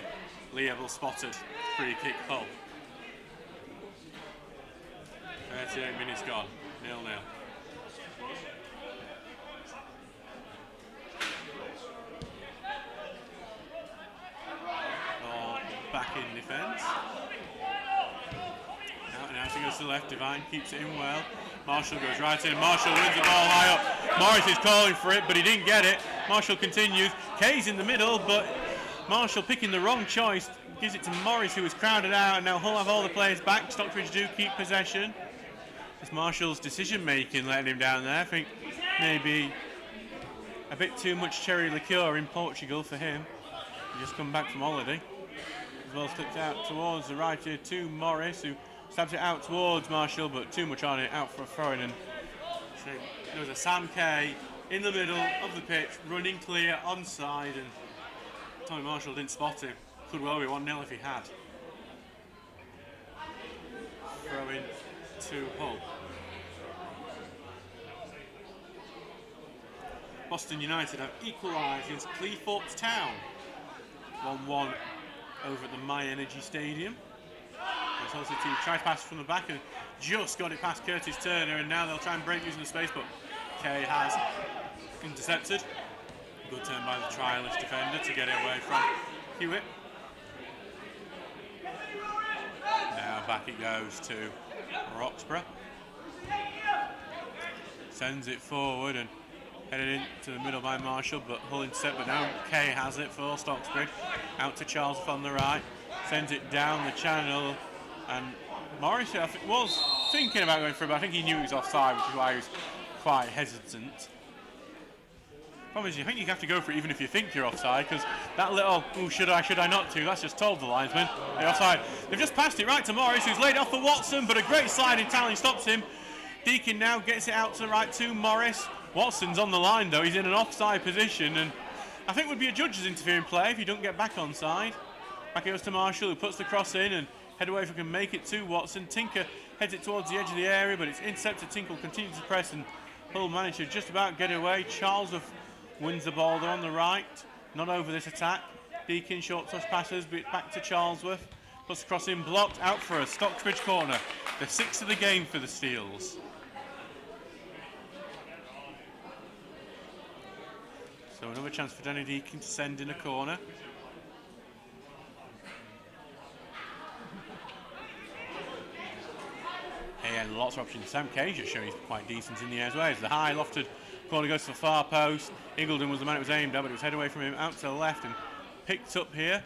Leable spotted. Free kick Hull. 38 minutes gone. 0-0. Back in defence. Out and out he goes to the left. Divine keeps it in well. Marshall goes right in. Marshall wins the ball high up. Morris is calling for it, but he didn't get it. Marshall continues. Kay's in the middle, but Marshall picking the wrong choice. Gives it to Morris, who was crowded out, and now Hull have all the players back. Stockbridge do keep possession. It's Marshall's decision making letting him down there. I think maybe a bit too much cherry liqueur in Portugal for him. He just come back from holiday. Well slipped out towards the right here to Morris, who stabs it out towards Marshall, but too much on it, out for a throw-in. And so there was a Sam Kay in the middle of the pitch, running clear, onside, and Tommy Marshall didn't spot him. Could well be 1-0 if he had. Throw-in to Hull. Boston United have equalised against Cleethorpes Town. 1-1. Over at the My Energy Stadium. Hull City tried to pass from the back and just got it past Curtis Turner, and now they'll try and break using the space, but Kay has intercepted. Good turn by the trialist defender to get it away from Hewitt. Now back it goes to Roxburgh. Sends it forward and headed into the middle by Marshall, but Hull intercept, but now Kay has it for Stocksbridge. Out to Charles on the right, sends it down the channel, and Morris I think, was thinking about going for it, but I think he knew he was offside, which is why he was quite hesitant. Problem is, I think you have to go for it even if you think you're offside, because that little, oh, should I not to, that's just told the linesman, they're offside. They've just passed it right to Morris, who's laid off for Watson, but a great sliding tackling stops him. Deakin now gets it out to the right to Morris. Watson's on the line though, he's in an offside position, and I think would be a judge's interfering play if he don't get back onside. Back it goes to Marshall, who puts the cross in and head away if he can make it to Watson. Tinker heads it towards the edge of the area, but it's intercepted. Tinker continues to press and Hull managed to just about get away. Charles wins the ball there on the right. not over this attack. Deakin short touch passes, but back to Charlesworth. Plus crossing blocked out for a Stocksbridge corner. The 6th of the game for the Steels. So another chance for Danny Deakin to send in a corner. And lots of options. Sam Cage just showing he's quite decent in the air as well. The high lofted corner goes to the far post. Ingleton was the man it was aimed at, but it was head away from him out to the left and picked up here.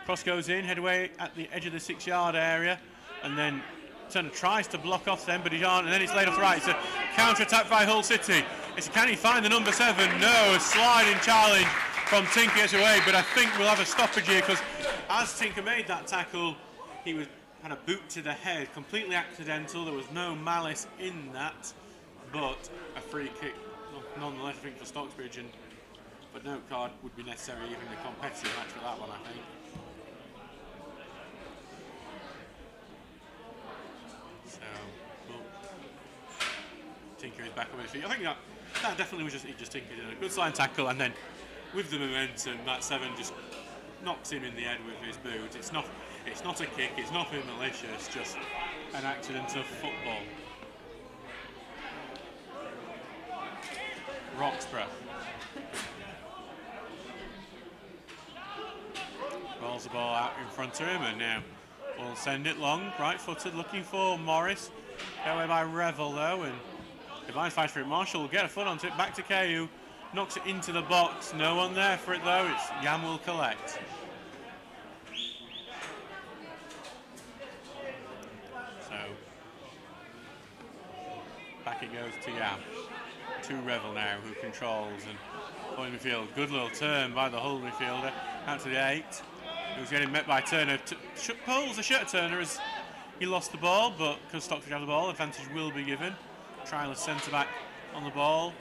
Cross goes in, head away at the edge of the 6-yard area, and then Turner tries to block off them, but he can't, and then it's laid off the right. It's a counter-attack by Hull City. Can he find the number 7? No, a sliding challenge from Tinker gets away, but I think we'll have a stoppage here because as Tinker made that tackle, he had a boot to the head, completely accidental. There was no malice in that, but a free kick nonetheless, I think, for Stocksbridge, but no card would be necessary even in a competitive match for that one, I think. So, Tinker is back on his feet. I think that definitely was just Tinker did a good slide tackle, and then with the momentum, that 7 just knocks him in the head with his boot. It's not a kick, it's nothing malicious, just an accident of football. Roxburgh rolls the ball out in front of him, and now will send it long, right-footed, looking for Morris. Got away by Revel though, and Divine fights for it. Marshall will get a foot onto it, back to KU, knocks it into the box. No one there for it though. It's Yam will collect. So back it goes to Yam. To Revel now, who controls and point midfield. Good little turn by the Hull midfielder out to the 8. Who's getting met by Turner. Pulls the shirt of Turner as he lost the ball, but because Stocksbridge have the ball, advantage will be given. Trialist centre back on the ball.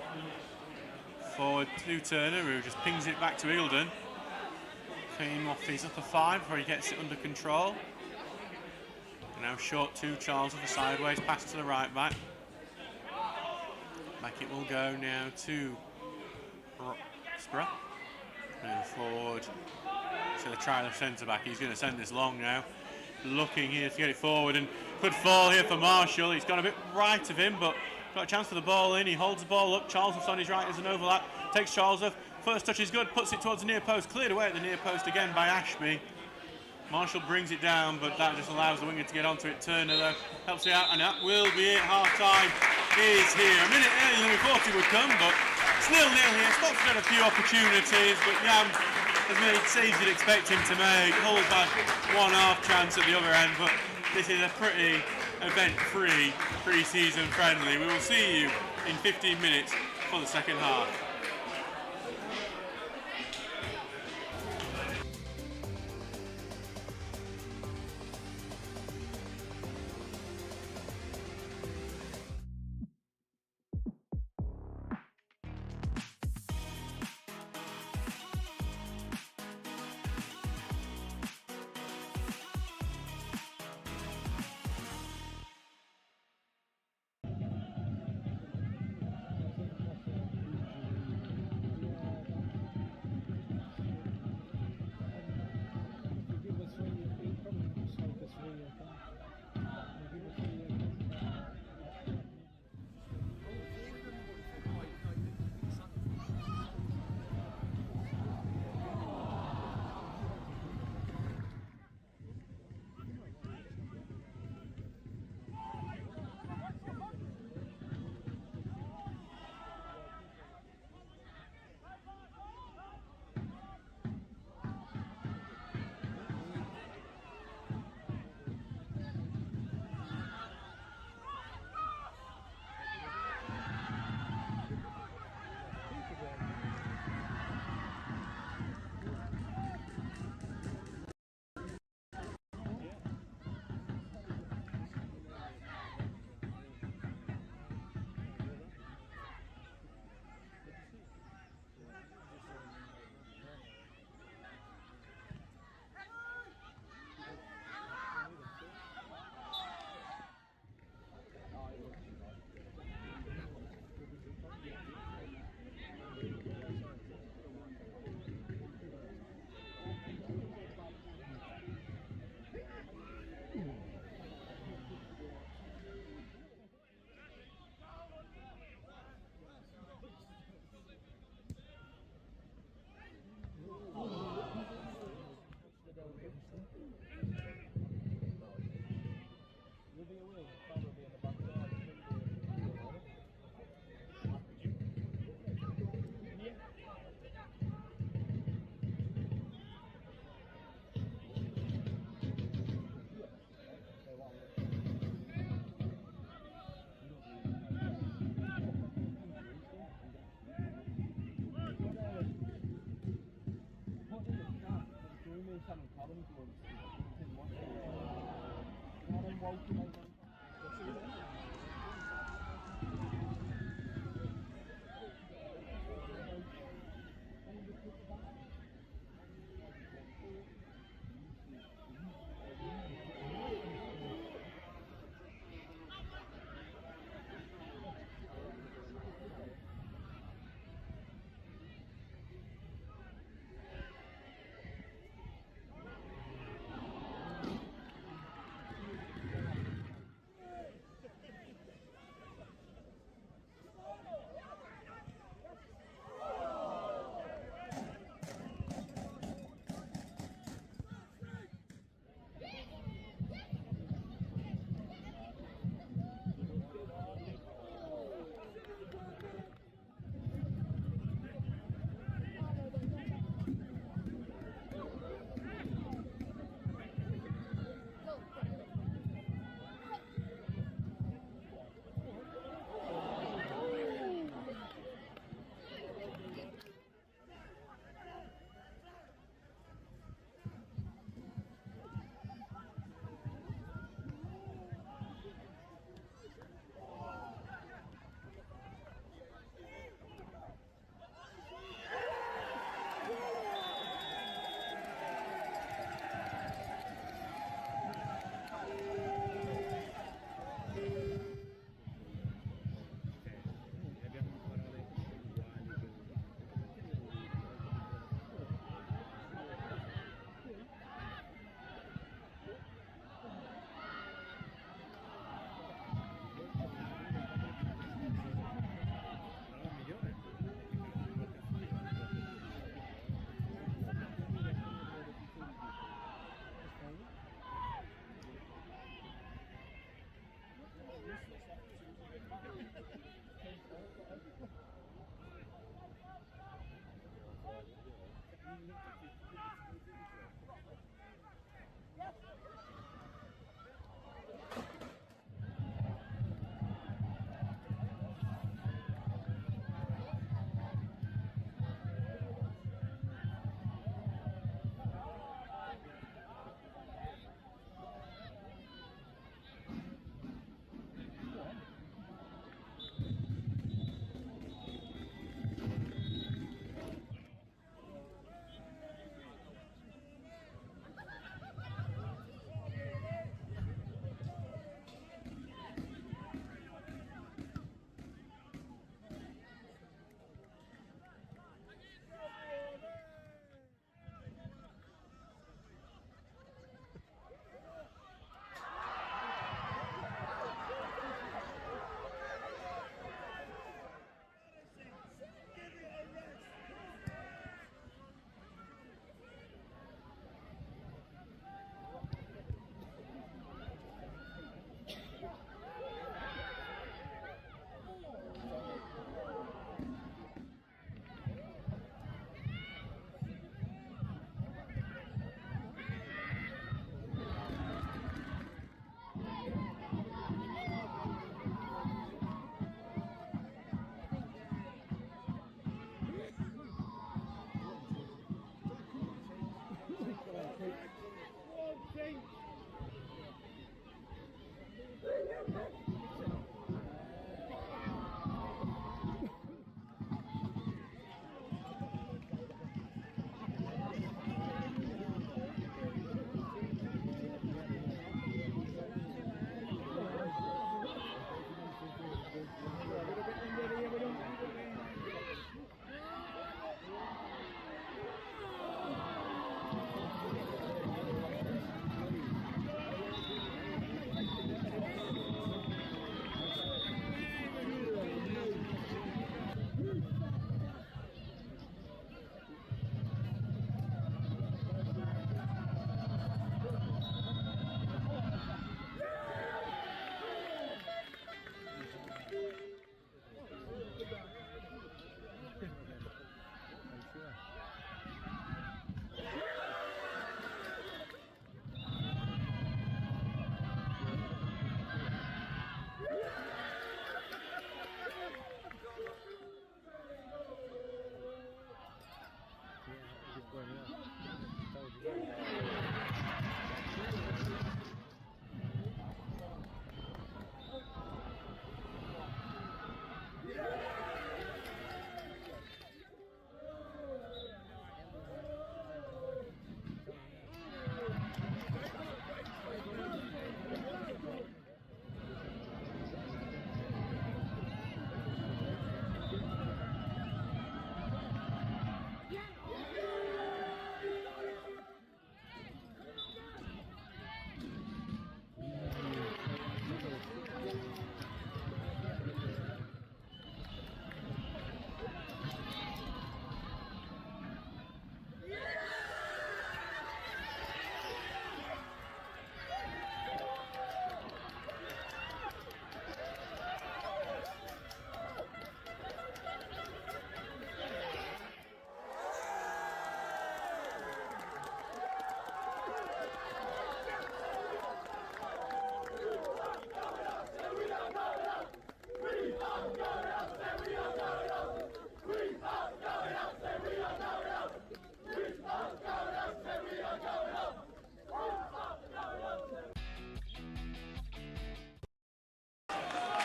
Forward to Turner, who just pings it back to Ingleton. Clean off his upper 5 before he gets it under control. And now short to Charles with a sideways pass to the right back. Back it will go now to Roxburgh. Move forward to the trialist centre back. He's going to send this long now. Looking here to get it forward and could fall here for Marshall. He's gone a bit right of him, but got a chance for the ball in. He holds the ball up. Charlesworth's on his right as an overlap. Takes Charlesworth. First touch is good. Puts it towards the near post. Cleared away at the near post again by Ashby. Marshall brings it down, but that just allows the winger to get onto it. Turner though helps it out, and that will be it. Half time is here. A minute earlier than we thought it would come, but it's 0-0 here. Stock's got a few opportunities, but Yam has made saves you'd expect him to make. Hull's had one half chance at the other end, but this is a pretty event-free pre-season friendly. We will see you in 15 minutes for the second half.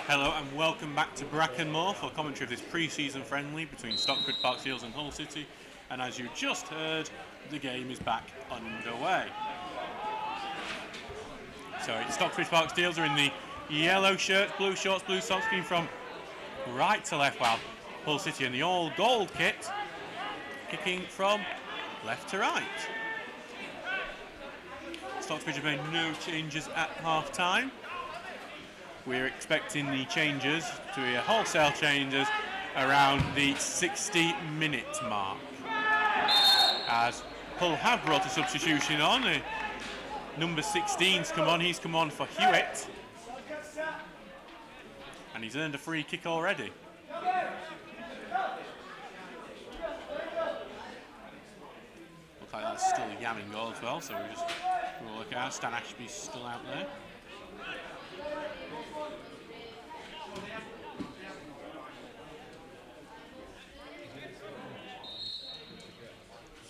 Hello and welcome back to Brackenmore for commentary of this pre-season friendly between Stocksbridge Park Steels and Hull City. And as you just heard, the game is back underway. So Stocksbridge Park Steels are in the yellow shirts, blue shorts, blue socks, going from right to left, while Hull City in the all gold kit, kicking from left to right. Stocksbridge have made no changes at half time. We're expecting the changes to be wholesale changes around the 60-minute mark. As Hull have brought a substitution on, number 16's come on, he's come on for Hewitt. And he's earned a free kick already. Looks like that's still a yamming goal as well, so we'll look out. Stan Ashby's still out there.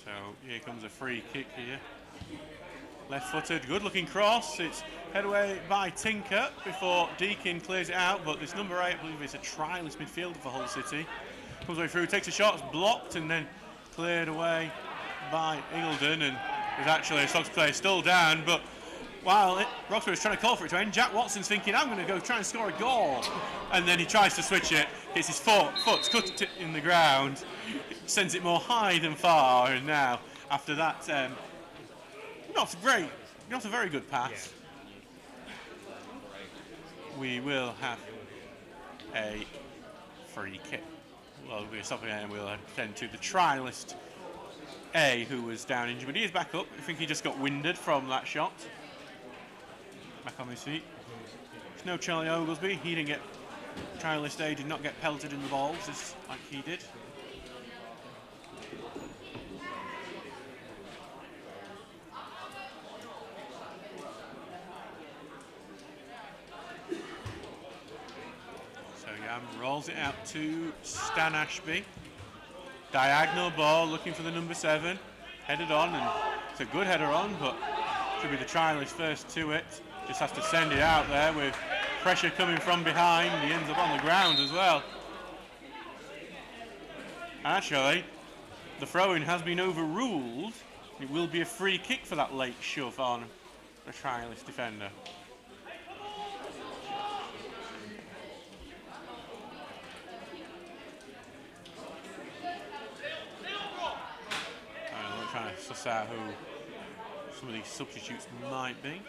So here comes a free kick here. Left-footed, good-looking cross. It's head away by Tinker before Deakin clears it out, but this number 8, I believe it's a trialist midfielder for Hull City. Comes away through, takes a shot, it's blocked, and then cleared away by Ingledon, and there's actually a Sox player still down, but while Roxburgh is trying to call for it to end, Jack Watson's thinking, I'm going to go try and score a goal. And then he tries to switch it, gets his foot's cut it in the ground, sends it more high than far, and now, after that, not a very good pass. We will have a free kick. Well, we're stopping and we'll attend to the trialist A, who was down injured, but he is back up. I think he just got winded from that shot. Back on his feet. There's no Charlie Oglesby. He didn't get, trialist A did not get pelted in the balls just like he did. Rolls it out to Stan Ashby. Diagonal ball, looking for the number 7. Headed on, and it's a good header on, but should be the trialist first to it. Just has to send it out there with pressure coming from behind. He ends up on the ground as well. Actually, the throw-in has been overruled. It will be a free kick for that late shove on the trialist defender. Trying to suss out who some of these substitutes might be.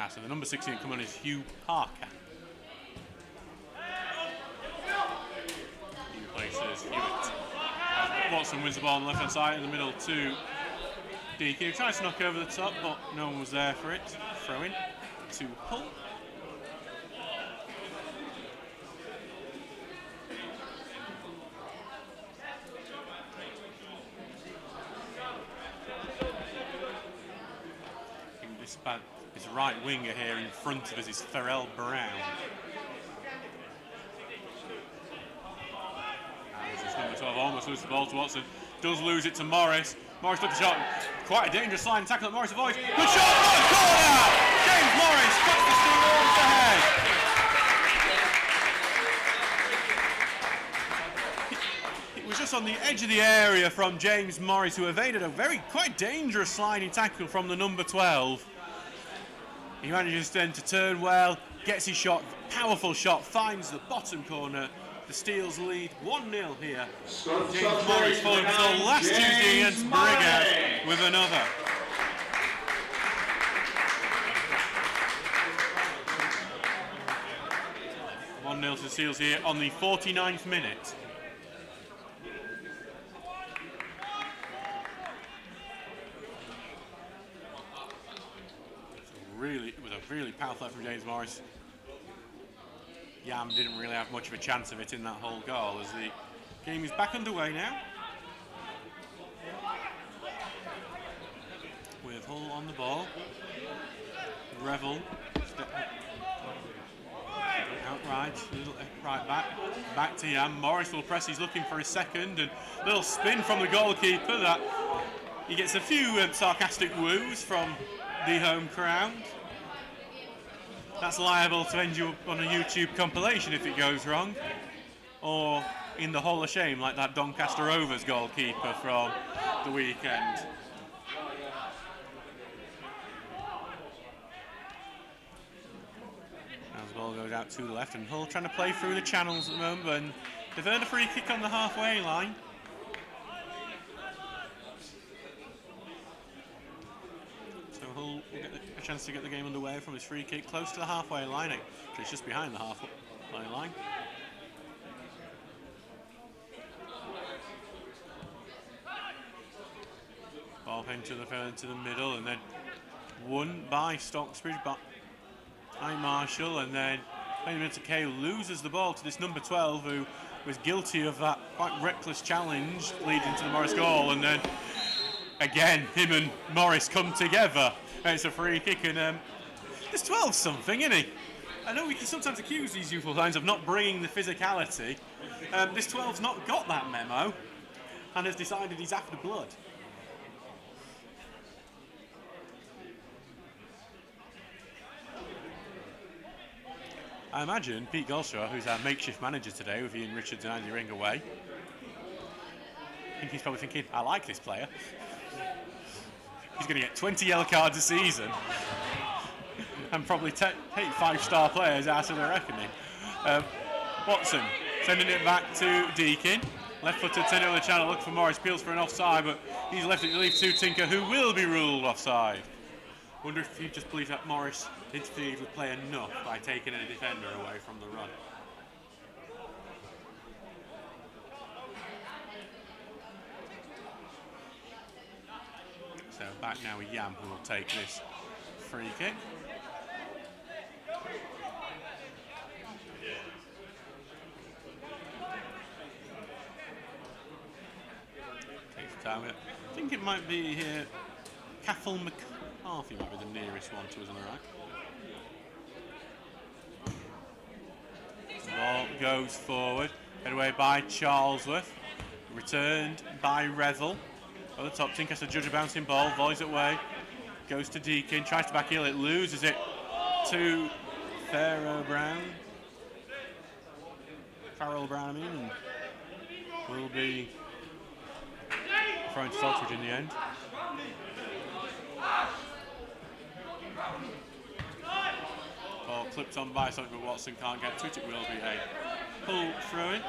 So the number 16 come on is Hugh Parker. He replaces Hewitt. Watson wins the ball on the left-hand side in the middle to DQ. Tries to knock over the top, but no one was there for it. Throw in to Hull. His right winger here in front of us is Farrell Brown. And this is number 12, almost loses the ball to Watson. Does lose it to Morris. Morris took the shot. Quite a dangerous sliding tackle at Morris avoids. Good shot! Oh, corner! James Morris cuts the steam over the head. It was just on the edge of the area from James Morris, who evaded a quite dangerous sliding tackle from the number 12. He manages then to turn well, gets his shot, powerful shot, finds the bottom corner. The Steels lead 1-0 here. James Morris followed until last Tuesday against Brigger with another. One-0 to the Steels here on the 49th minute. It was a really powerful effort from James Morris. Yam didn't really have much of a chance of it in that whole goal, as the game is back underway now. With Hull on the ball. Revel out right. Right, back to Yam. Morris will press, he's looking for his second, and little spin from the goalkeeper that he gets a few sarcastic woos from the home crowd. That's liable to end you up on a YouTube compilation if it goes wrong, or in the Hall of Shame like that Doncaster Rovers goalkeeper from the weekend. As the ball goes out to the left, and Hull trying to play through the channels at the moment, and they've earned a free kick on the halfway line. So Hull will get a chance to get the game underway from his free kick close to the halfway line. Actually, it's just behind the halfway line. Ball into the middle, and then won by Stocksbridge, but by Marshall, and then Benjamin Kay loses the ball to this number 12 who was guilty of that quite reckless challenge leading to the Morris goal, and then again him and Morris come together and it's a free kick, and this 12's something, isn't he? I know we can sometimes accuse these youthful signs of not bringing the physicality. This 12's not got that memo and has decided he's after blood. I imagine Pete Golshaw, who's our makeshift manager today with Ian Richards and Andy Ring away, I think he's probably thinking, I like this player. He's going to get 20 yellow cards a season and probably take 5-star players out of the reckoning. Watson sending it back to Deakin. Left-footed, send it on the channel, look for Morris, peels for an offside, but he's left it to leave to Tinker, who will be ruled offside. Wonder if you just believe that Morris interfered with play enough by taking a defender away from the run. So back now with Yam, who will take this free kick. Takes time. I think it might be here. Cathal McCarthy might be the nearest one to us on the right. The ball goes forward, headed away by Charlesworth, returned by Revel. At the top, Tinker has to judge a bouncing ball, volleys it away, goes to Deakin, tries to back heel it, loses it to Farrell Brown. And will be thrown to Stocksbridge in the end. Ball clipped on by something, but Watson can't get to it. It will be a pull through in.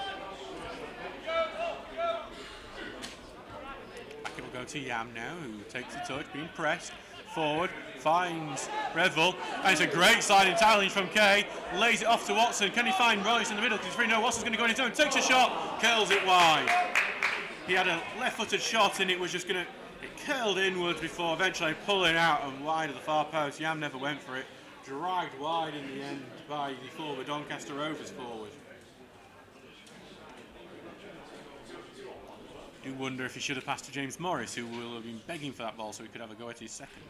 Back it will go to Yam now, who takes the touch, being pressed forward, finds Revel, and it's a great sliding challenge from Kay. Lays it off to Watson. Can he find Royce in the middle? Because free. No, Watson's going to go on his own. Takes a shot, curls it wide. He had a left-footed shot, and it was just going to. It curled inwards before eventually pulling out and wide of the far post. Yam never went for it. Dragged wide in the end by the forward, Doncaster Rovers forward. Do wonder if he should have passed to James Morris, who will have been begging for that ball so he could have a go at his second.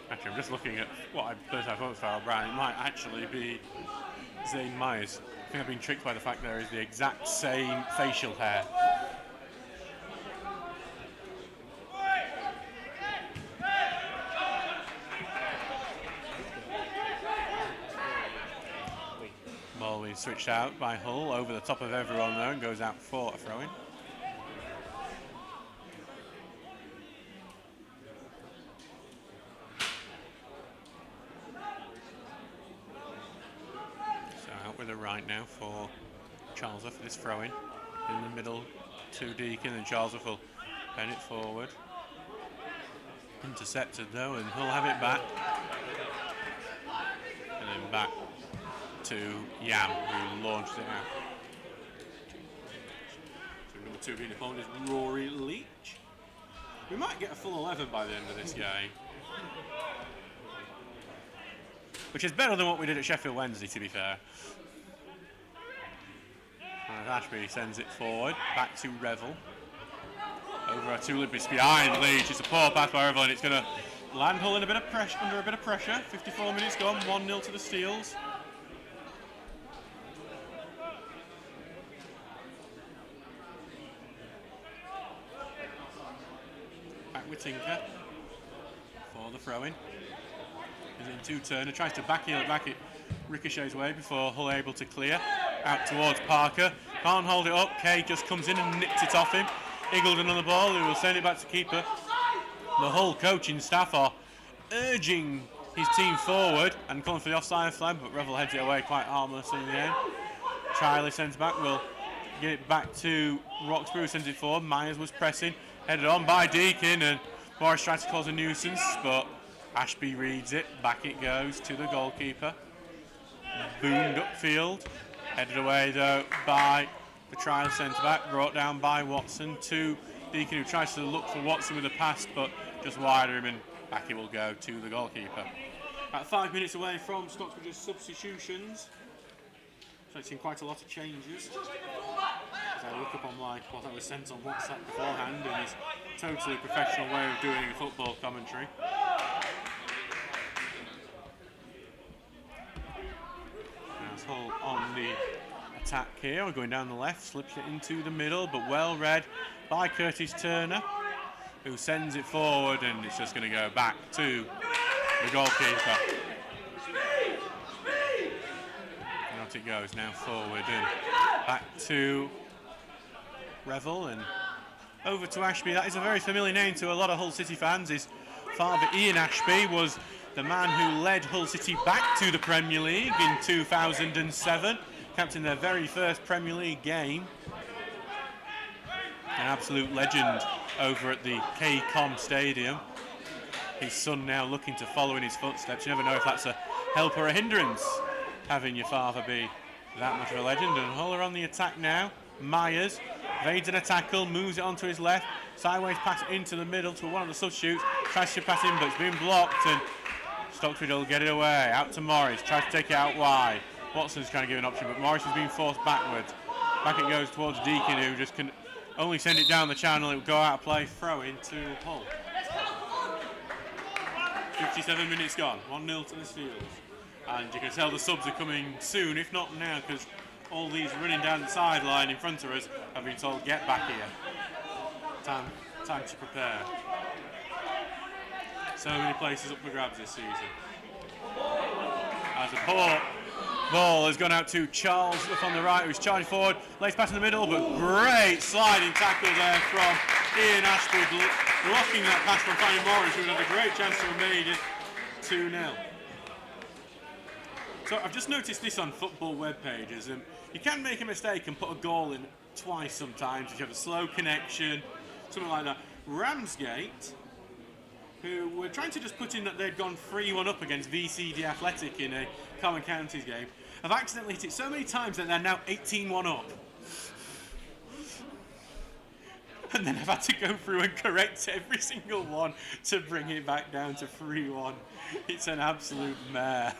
Actually, I'm just looking at what I thought was Farrell Brown. It might actually be Zane Myers. I think I've been tricked by the fact there is the exact same facial hair. Ball being switched out by Hull over the top of everyone there and goes out for a throw-in. With a right now for Charlesworth for this throw-in. In the middle to Deakin, and Charlesworth will pen it forward. Intercepted though, and he'll have it back. And then back to Yam, who launched it out. So number 2 being opponent is Rory Leach. We might get a full 11 by the end of this game. Which is better than what we did at Sheffield Wednesday, to be fair. As Ashby sends it forward, back to Revel. Over a two Olympics behind Leach. It's a poor pass by Revel, and it's going to land Hull in a bit of pressure, under a bit of pressure. 54 minutes gone, 1-0 to the Steels. Back with Tinker for the throw-in. Is it in two-turner? Tries to back it ricochets way before Hull able to clear. Out towards Parker. Can't hold it up. Kay just comes in and nips it off him. Eagledon on the ball, who will send it back to keeper. The Hull coaching staff are urging his team forward and calling for the offside flag, but Revel heads it away quite harmless in the end. Charlie sends back, will get it back to Roxburgh, who sends it forward. Myers was pressing, headed on by Deakin, and Morris tries to cause a nuisance, but Ashby reads it. Back it goes to the goalkeeper. Boomed upfield. Headed away though by the trial centre back, brought down by Watson to Deakin, who tries to look for Watson with a pass, but just wider him, and back it will go to the goalkeeper. About 5 minutes away from Stocksbridge's substitutions. So I've seen quite a lot of changes. As I look up on what I was sent on WhatsApp beforehand, and his totally professional way of doing football commentary. Hull on the attack here. We're going down the left, slips it into the middle, but well read by Curtis Turner, who sends it forward, and it's just going to go back to the goalkeeper. And out it goes now forward and back to Revel and over to Ashby. That is a very familiar name to a lot of Hull City fans. His father, Ian Ashby, was the man who led Hull City back to the Premier League in 2007, captained their very first Premier League game. An absolute legend over at the KCOM Stadium. His son now looking to follow in his footsteps. You never know if that's a help or a hindrance, having your father be that much of a legend. And Hull are on the attack now. Myers evades in a tackle, moves it onto his left, sideways pass into the middle to one of the substitutes, tries to pass in, but it's been blocked, and Stocksbridge will get it away. Out to Morris, tries to take it out wide. Watson's trying to give an option, but Morris has been forced backwards. Back it goes towards Deakin, who just can only send it down the channel. It will go out of play, throw in to Hull. 57 minutes gone, 1-0 to the Steels. And you can tell the subs are coming soon, if not now, because all these running down the sideline in front of us have been told, get back here. Time to prepare. So many places up for grabs this season. As a ball has gone out to Charles up on the right, who's charging forward, lays pass in the middle, but great sliding tackle there from Ian Ashby, blocking that pass from Fanny Morris, who had a great chance to have made it 2-0. So I've just noticed this on football web pages, and you can make a mistake and put a goal in twice sometimes if you have a slow connection, something like that. Ramsgate, who were trying to just put in that they'd gone 3-1 up against VCD Athletic in a Common Counties game, have accidentally hit it so many times that they're now 18-1 up. And then I've had to go through and correct every single one to bring it back down to 3-1. It's an absolute mare.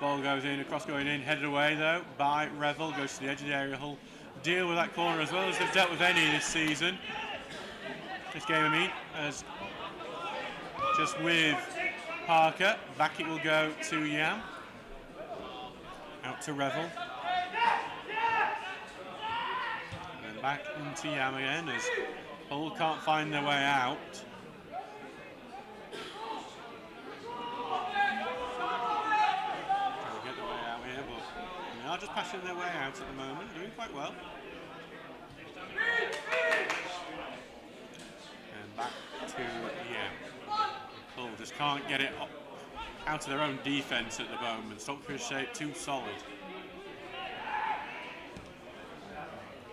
Ball goes in, across going in, headed away though by Revel, goes to the edge of the area. Hull deal with that corner as well as they've dealt with any this season. This game, I mean, as just with Parker. Back it will go to Yam. Out to Revel. And then back into Yam again as Hull can't find their way out. Trying to get their way out here, but they are just passing their way out at the moment, doing quite well. Back to Hull just can't get it out of their own defence at the moment. Stockbridge shape too solid.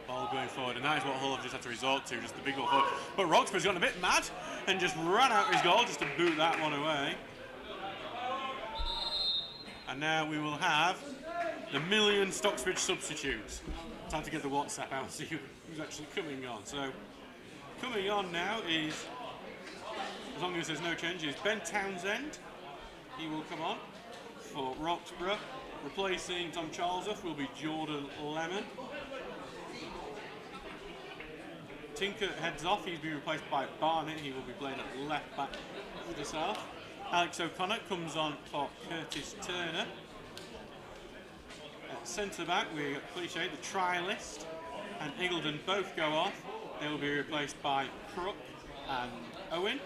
Ball going forward, and that is what Hull have just had to resort to, just the big ball forward. But Roxburgh's gone a bit mad and just ran out his goal just to boot that one away. And now we will have the million Stocksbridge substitutes. Time to get the WhatsApp out and see who's actually coming on. So coming on now is, as long as there's no changes, Ben Townsend. He will come on for Roxburgh. Replacing Tom Charlesoff will be Jordan Lemon. Tinker heads off, he's been replaced by Barnett, he will be playing at left back for the South. Alex O'Connor comes on for Curtis Turner. At centre back, we've got Cliche, the trialist, and Eagledon both go off. They will be replaced by Crook and Owen.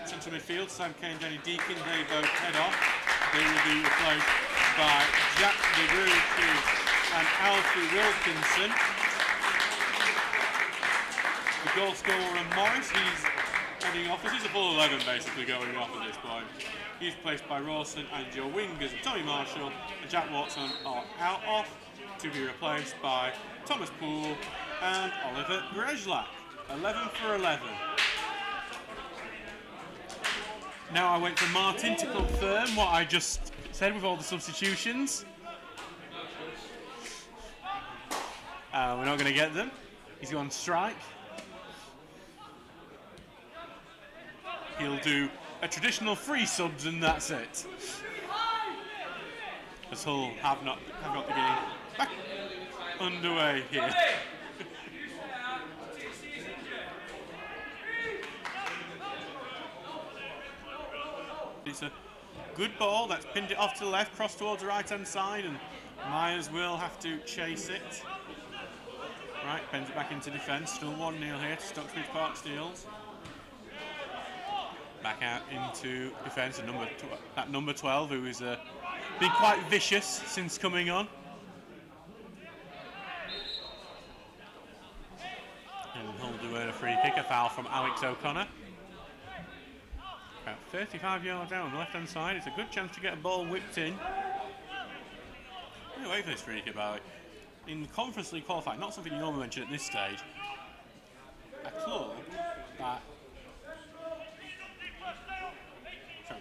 Central midfield, Sam Kane, Jenny Deacon, they both head off. They will be replaced by Jack DeGroote and Alfie Wilkinson. The goal scorer Morris, he's heading off. This is a full 11 basically going off at this point. He's replaced by Rawson, and your wingers, Tommy Marshall and Jack Watson, are out off to be replaced by Thomas Poole and Oliver Grezlak. 11 for 11. Now I wait for Martin to confirm what I just said with all the substitutions. We're not going to get them. He's on strike. He'll do a traditional free subs and that's it. As Hull have got the game back underway here. It's a good ball that's pinned it off to the left, cross towards the right hand side, and Myers will have to chase it. Right, bends it back into defence. Still 1-0 here to Stocksbridge Park Steels. Back out into defence, that number 12, who has been quite vicious since coming on. And Hull do earn a free kick, a foul from Alex O'Connor. About 35 yards out on the left-hand side. It's a good chance to get a ball whipped in. Anyway, for this free kick, by the way. In Conference League qualifying, not something you normally mention at this stage, a club that... Sorry,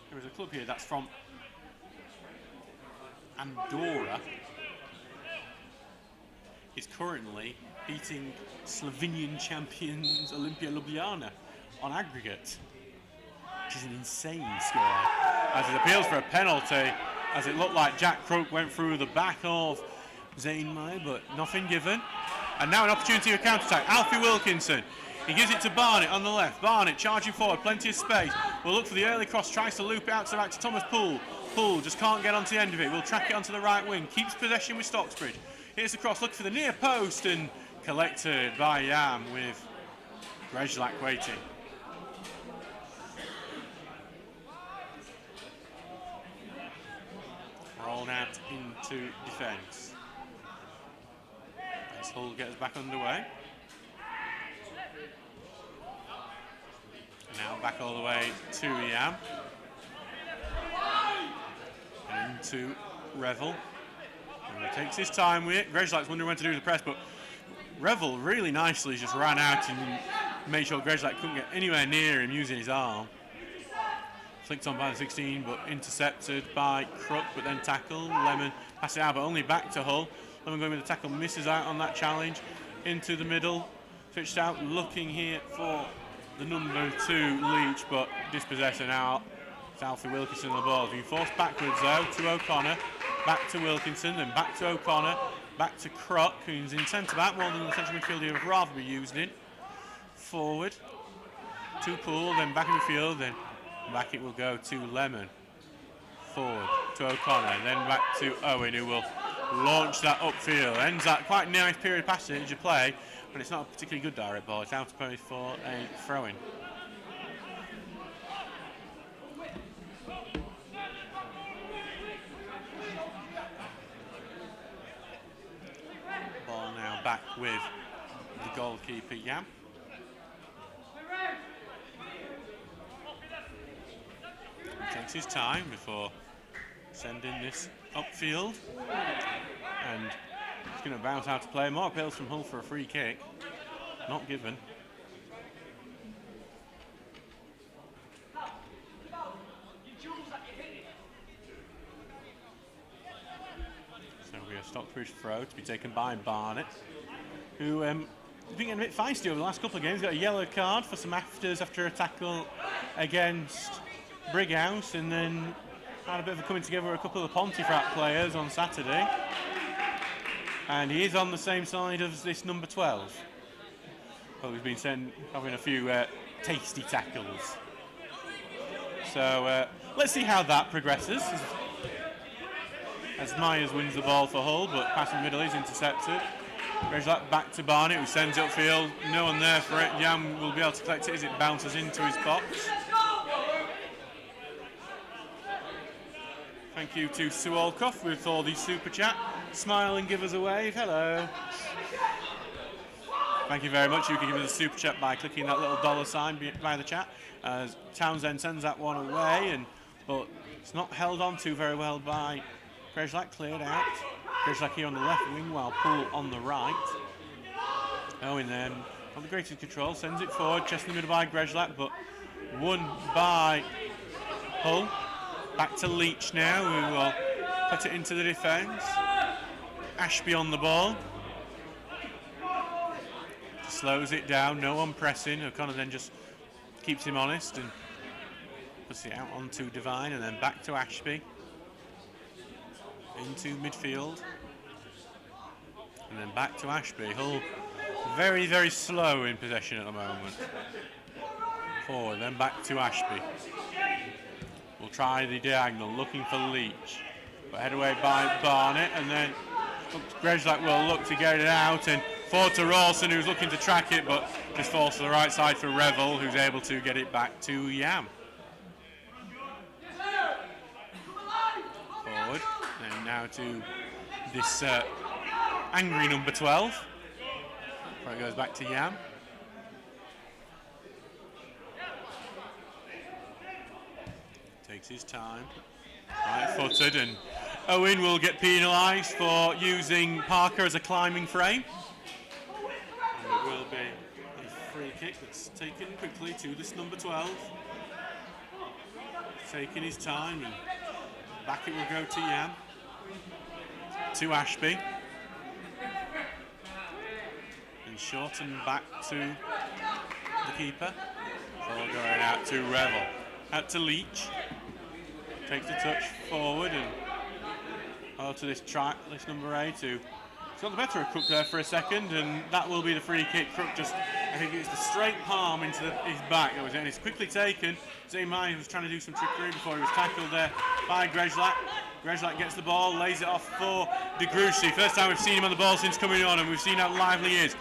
there is a club here that's from Andorra, is currently beating Slovenian champions Olimpia Ljubljana on aggregate, which is an insane score. As it appeals for a penalty, as it looked like Jack Crook went through the back of Zane Meyer, but nothing given. And now an opportunity for counter-attack. Alfie Wilkinson, he gives it to Barnett on the left. Barnett charging forward, plenty of space. We'll look for the early cross, tries to loop it out to the back to Thomas Poole. Poole just can't get onto the end of it. We'll track it onto the right wing, keeps possession with Stocksbridge. Here's the cross, look for the near post, and collected by Yam with Grezlak waiting. Rolled out into defence. As Hull gets back underway. Now back all the way to Yam. And into Revel. And he takes his time with it. Grezlak's wondering when to do the press, but Revel really nicely just ran out and made sure Grezlak couldn't get anywhere near him using his arm. Flicked on by the 16, but intercepted by Crook, but then tackled. Lemon passes it out, but only back to Hull. Lemon going with the tackle, misses out on that challenge. Into the middle, switched out, looking here for the number 2, Leach, but dispossessing out. It's Alfie Wilkinson on the ball. Being forced backwards though to O'Connor, back to Wilkinson, then back to O'Connor, back to Crook, who's in centre back more than the central midfield he would rather be used in. Forward to Poole, then back in the field, then back it will go to Lemon. Forward to O'Connor, then back to Owen, who will launch that upfield. Ends that quite nice period of passage of play, but it's not a particularly good direct ball. It's out of play for a throw-in. Ball now back with the goalkeeper, Yam. Takes his time before sending this upfield, and he's going to bounce out to play. More appeals from Hull for a free kick, not given. So we have Stocksbridge throw to be taken by Barnett, who has been getting a bit feisty over the last couple of games. Got a yellow card for some afters after a tackle against Brighouse, and then had a bit of a coming together with a couple of Pontefract players on Saturday. And he is on the same side as this number 12. Well, he's been having a few tasty tackles. So let's see how that progresses. As Myers wins the ball for Hull, but passing middle is intercepted. Goes that back to Barnett, who sends it upfield. No one there for it. Yam will be able to collect it as it bounces into his box. Thank you to Sue Allcroft with all the super chat. Smile and give us a wave. Hello. Thank you very much. You can give us a super chat by clicking that little dollar sign by the chat. As Townsend sends that one away, but it's not held on to very well by Grezlak. Cleared out. Grezlak here on the left wing while Poole on the right. Owen then on the greatest control, sends it forward, chest in the middle by Grezlak, but won by Hull. Back to Leach now, who will put it into the defence. Ashby on the ball. Slows it down, no one pressing. O'Connor then just keeps him honest and puts it out onto Devine, and then back to Ashby. Into midfield. And then back to Ashby. Hull very, very slow in possession at the moment. Forward, then back to Ashby. We'll try the diagonal, looking for Leach. But head away by Barnett, and then Grezlak will look to get it out, and forward to Rawson, who's looking to track it, but just falls to the right side for Revel, who's able to get it back to Yam. Forward, and now to this angry number 12. Before it goes back to Yam. Takes his time, right-footed, and Owen will get penalised for using Parker as a climbing frame. And it will be a free kick that's taken quickly to this number 12. Taking his time, and back it will go to Yam. To Ashby. And shorten back to the keeper. Before going out to Revel. Out to Leach. Takes the touch forward and to this number 8 who got the better of Crook there for a second, and that will be the free kick. Crook just, I think it's the straight palm into his back that was it, and it's quickly taken. Zaymai was trying to do some trickery before he was tackled there by Grezlak. Grezlak gets the ball, lays it off for De Gruchy. First time we've seen him on the ball since coming on, and we've seen how lively he is.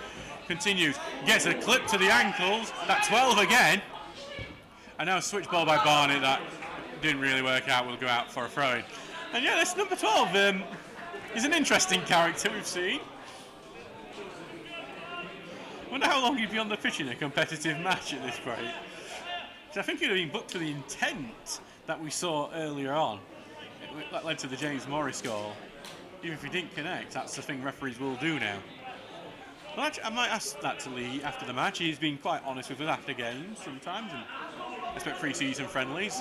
Continues, gets a clip to the ankles, that 12 again. And now a switch ball by Barnett that didn't really work out, will go out for a throw-in. And yeah, this number 12 is an interesting character we've seen. Wonder how long he'd be on the pitch in a competitive match at this rate. I think he'd have been booked for the intent that we saw earlier on. That led to the James Morris goal. Even if he didn't connect, that's the thing referees will do now. Well, actually, I might ask that to Lee after the match. He's been quite honest with us after games sometimes, and I expect pre-season friendlies.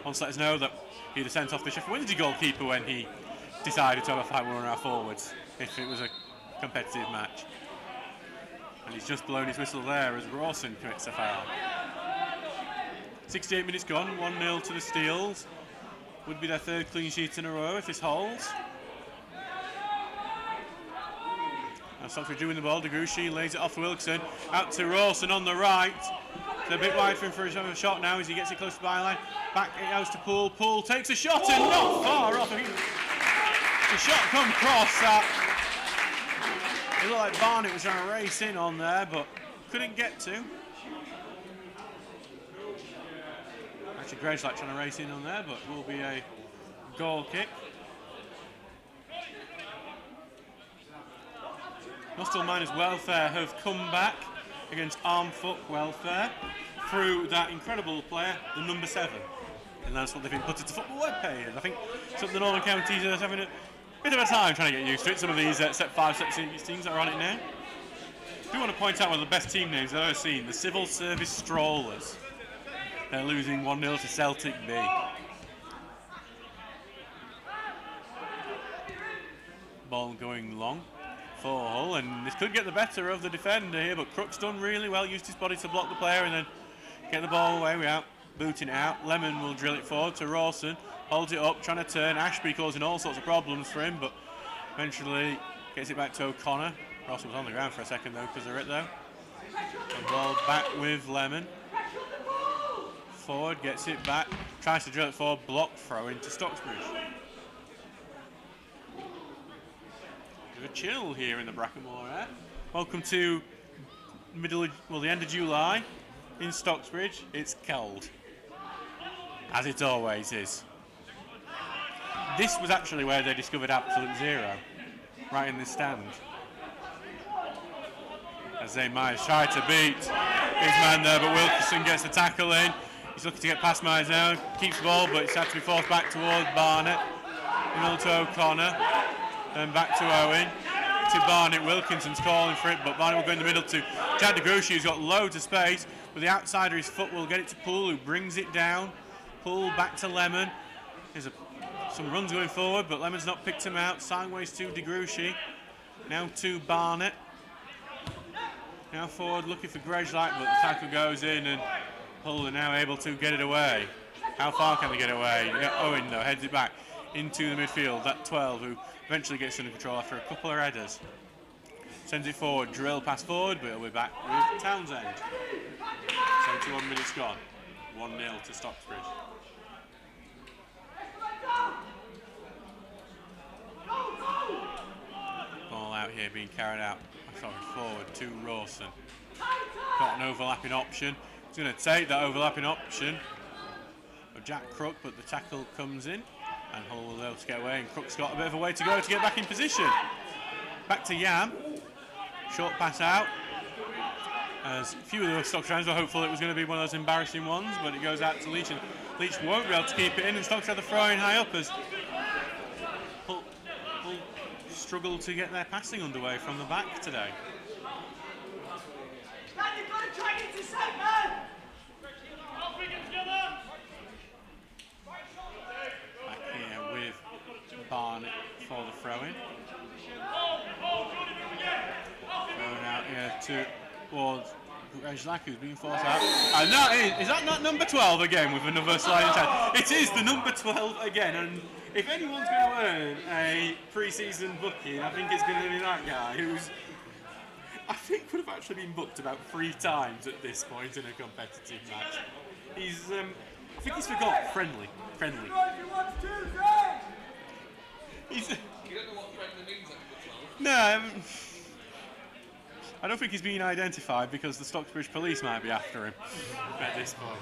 Wants to let us know that he'd have sent off the Sheffield Wednesday goalkeeper when he decided to have a fight with one of our forwards if it was a competitive match. And he's just blown his whistle there as Rawson commits a foul. 68 minutes gone, 1-0 to the Steels. Would be their third clean sheet in a row if this holds. Now Stocksbridge doing the ball. De Gruchy lays it off to Wilson. Out to Rawson on the right. It's a bit wide for him for a shot now as he gets it close to the byline. Back it goes to Poole. Poole takes a shot and not far off. The shot come across that. It looked like Barnett was trying to race in on there, but couldn't get to. Actually, Grezlak trying to race in on there, but will be a goal kick. Muscle Miners Welfare have come back against Armfoot Welfare through that incredible player, the number 7. And that's what they've been put into football web pages. I think some of the Northern Counties are having a bit of a time trying to get used to it. Some of these Set 5, Set 6 teams that are on it now. I do want to point out one of the best team names I've ever seen, the Civil Service Strollers. They're losing 1-0 to Celtic B. Ball going long for Hull, and this could get the better of the defender here, but Crook's done really well, used his body to block the player and then get the ball away without booting it out. Lemon will drill it forward to Rawson. Holds it up, trying to turn. Ashby causing all sorts of problems for him, but eventually gets it back to O'Connor. Rawson was on the ground for a second though, because of it though. And ball back with Lemon. Forward, gets it back. Tries to drill it forward, block, throw into Stocksbridge. Bit of a chill here in the Brackenmore air. Welcome to the end of July in Stocksbridge. It's cold, as it always is. This was actually where they discovered Absolute Zero, right in this stand. As they might try to beat his man there, but Wilkerson gets the tackle in. He's looking to get past Myers now, keeps the ball, but it's had to be forced back towards Barnett. Middle to O'Connor, then back to Owen. To Barnett, Wilkinson's calling for it, but Barnett will go in the middle to Jack DeGrucci, who's got loads of space. With the outside of his foot, will get it to Poole, who brings it down. Poole back to Lemon. There's some runs going forward, but Lemon's not picked him out. Sideways to DeGrucci. Now to Barnett. Now forward, looking for Grejlak, but the tackle goes in, and Hull are now able to get it away. How far can they get away? Yeah, Owen, though, heads it back into the midfield. That 12, who eventually gets under control after a couple of headers. Sends it forward, drill pass forward, but he'll be back with Townsend. 71 minutes gone. 1-0 to Stocksbridge. Ball out here being carried out. Forward to Rawson. Got an overlapping option. He's going to take that overlapping option of Jack Crook, but the tackle comes in, and Hull will be able to get away, and Crook's got a bit of a way to go to get back in position. Back to Yam. Short pass out. As a few of the Stockbridge fans were hopeful it was going to be one of those embarrassing ones, but it goes out to Leach, and Leach won't be able to keep it in, and Stockbridge have the throw in high up as Hull struggle to get their passing underway from the back today. Back here with Barnett for the throw-in. Thrown out here towards Grejlak, who's being forced out. And that is that not number 12 again with another sliding tackle? It is the number 12 again, and if anyone's going to earn a pre-season booking, I think it's going to be that guy who's, I think, would have actually been booked about 3 times at this point in a competitive match. He's, I think he's forgot friendly. He's. You don't know what friendly means, no. I don't think he's being identified because the Stocksbridge police might be after him at this point.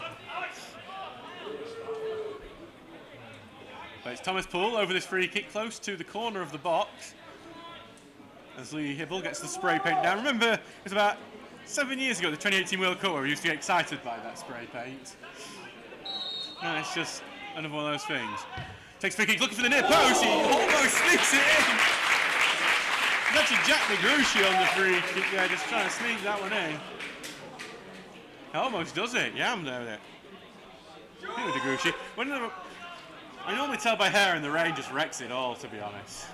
But it's Thomas Poole over this free kick close to the corner of the box as Lee Hibble gets the spray paint down. Remember, it was about 7 years ago, the 2018 World Cup, where we used to get excited by that spray paint. No, it's just another one of those things. Takes free kick, looking for the near post, he almost sneaks it in. It's actually Jack DeGrucci on the free kick there, just trying to sneak that one in. Almost does it, Yam there with it. I think DeGrucci. I normally tell by hair, and the rain just wrecks it all, to be honest.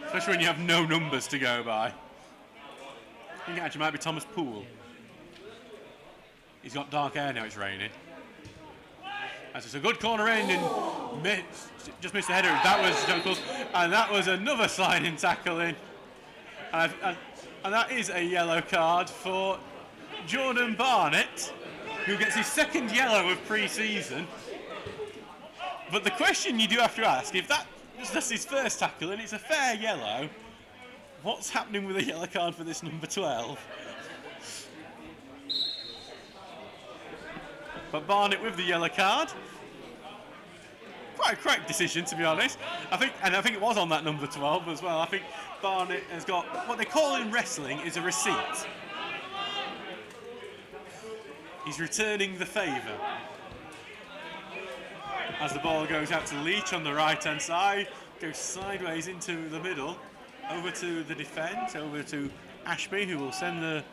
Especially when you have no numbers to go by. I think it actually might be Thomas Poole. He's got dark hair now, it's raining. As it's a good corner in, and just missed the header. That was close, and that was another sliding tackle in. And that is a yellow card for Jordan Barnett, who gets his second yellow of pre-season. But the question you do have to ask, if that's his first tackle and it's a fair yellow, what's happening with a yellow card for this number 12? But Barnett with the yellow card. Quite a correct decision, to be honest. I think it was on that number 12 as well. I think Barnett has got what they call in wrestling is a receipt. He's returning the favour. As the ball goes out to Leach on the right-hand side, goes sideways into the middle, over to the defence, over to Ashby, who will send the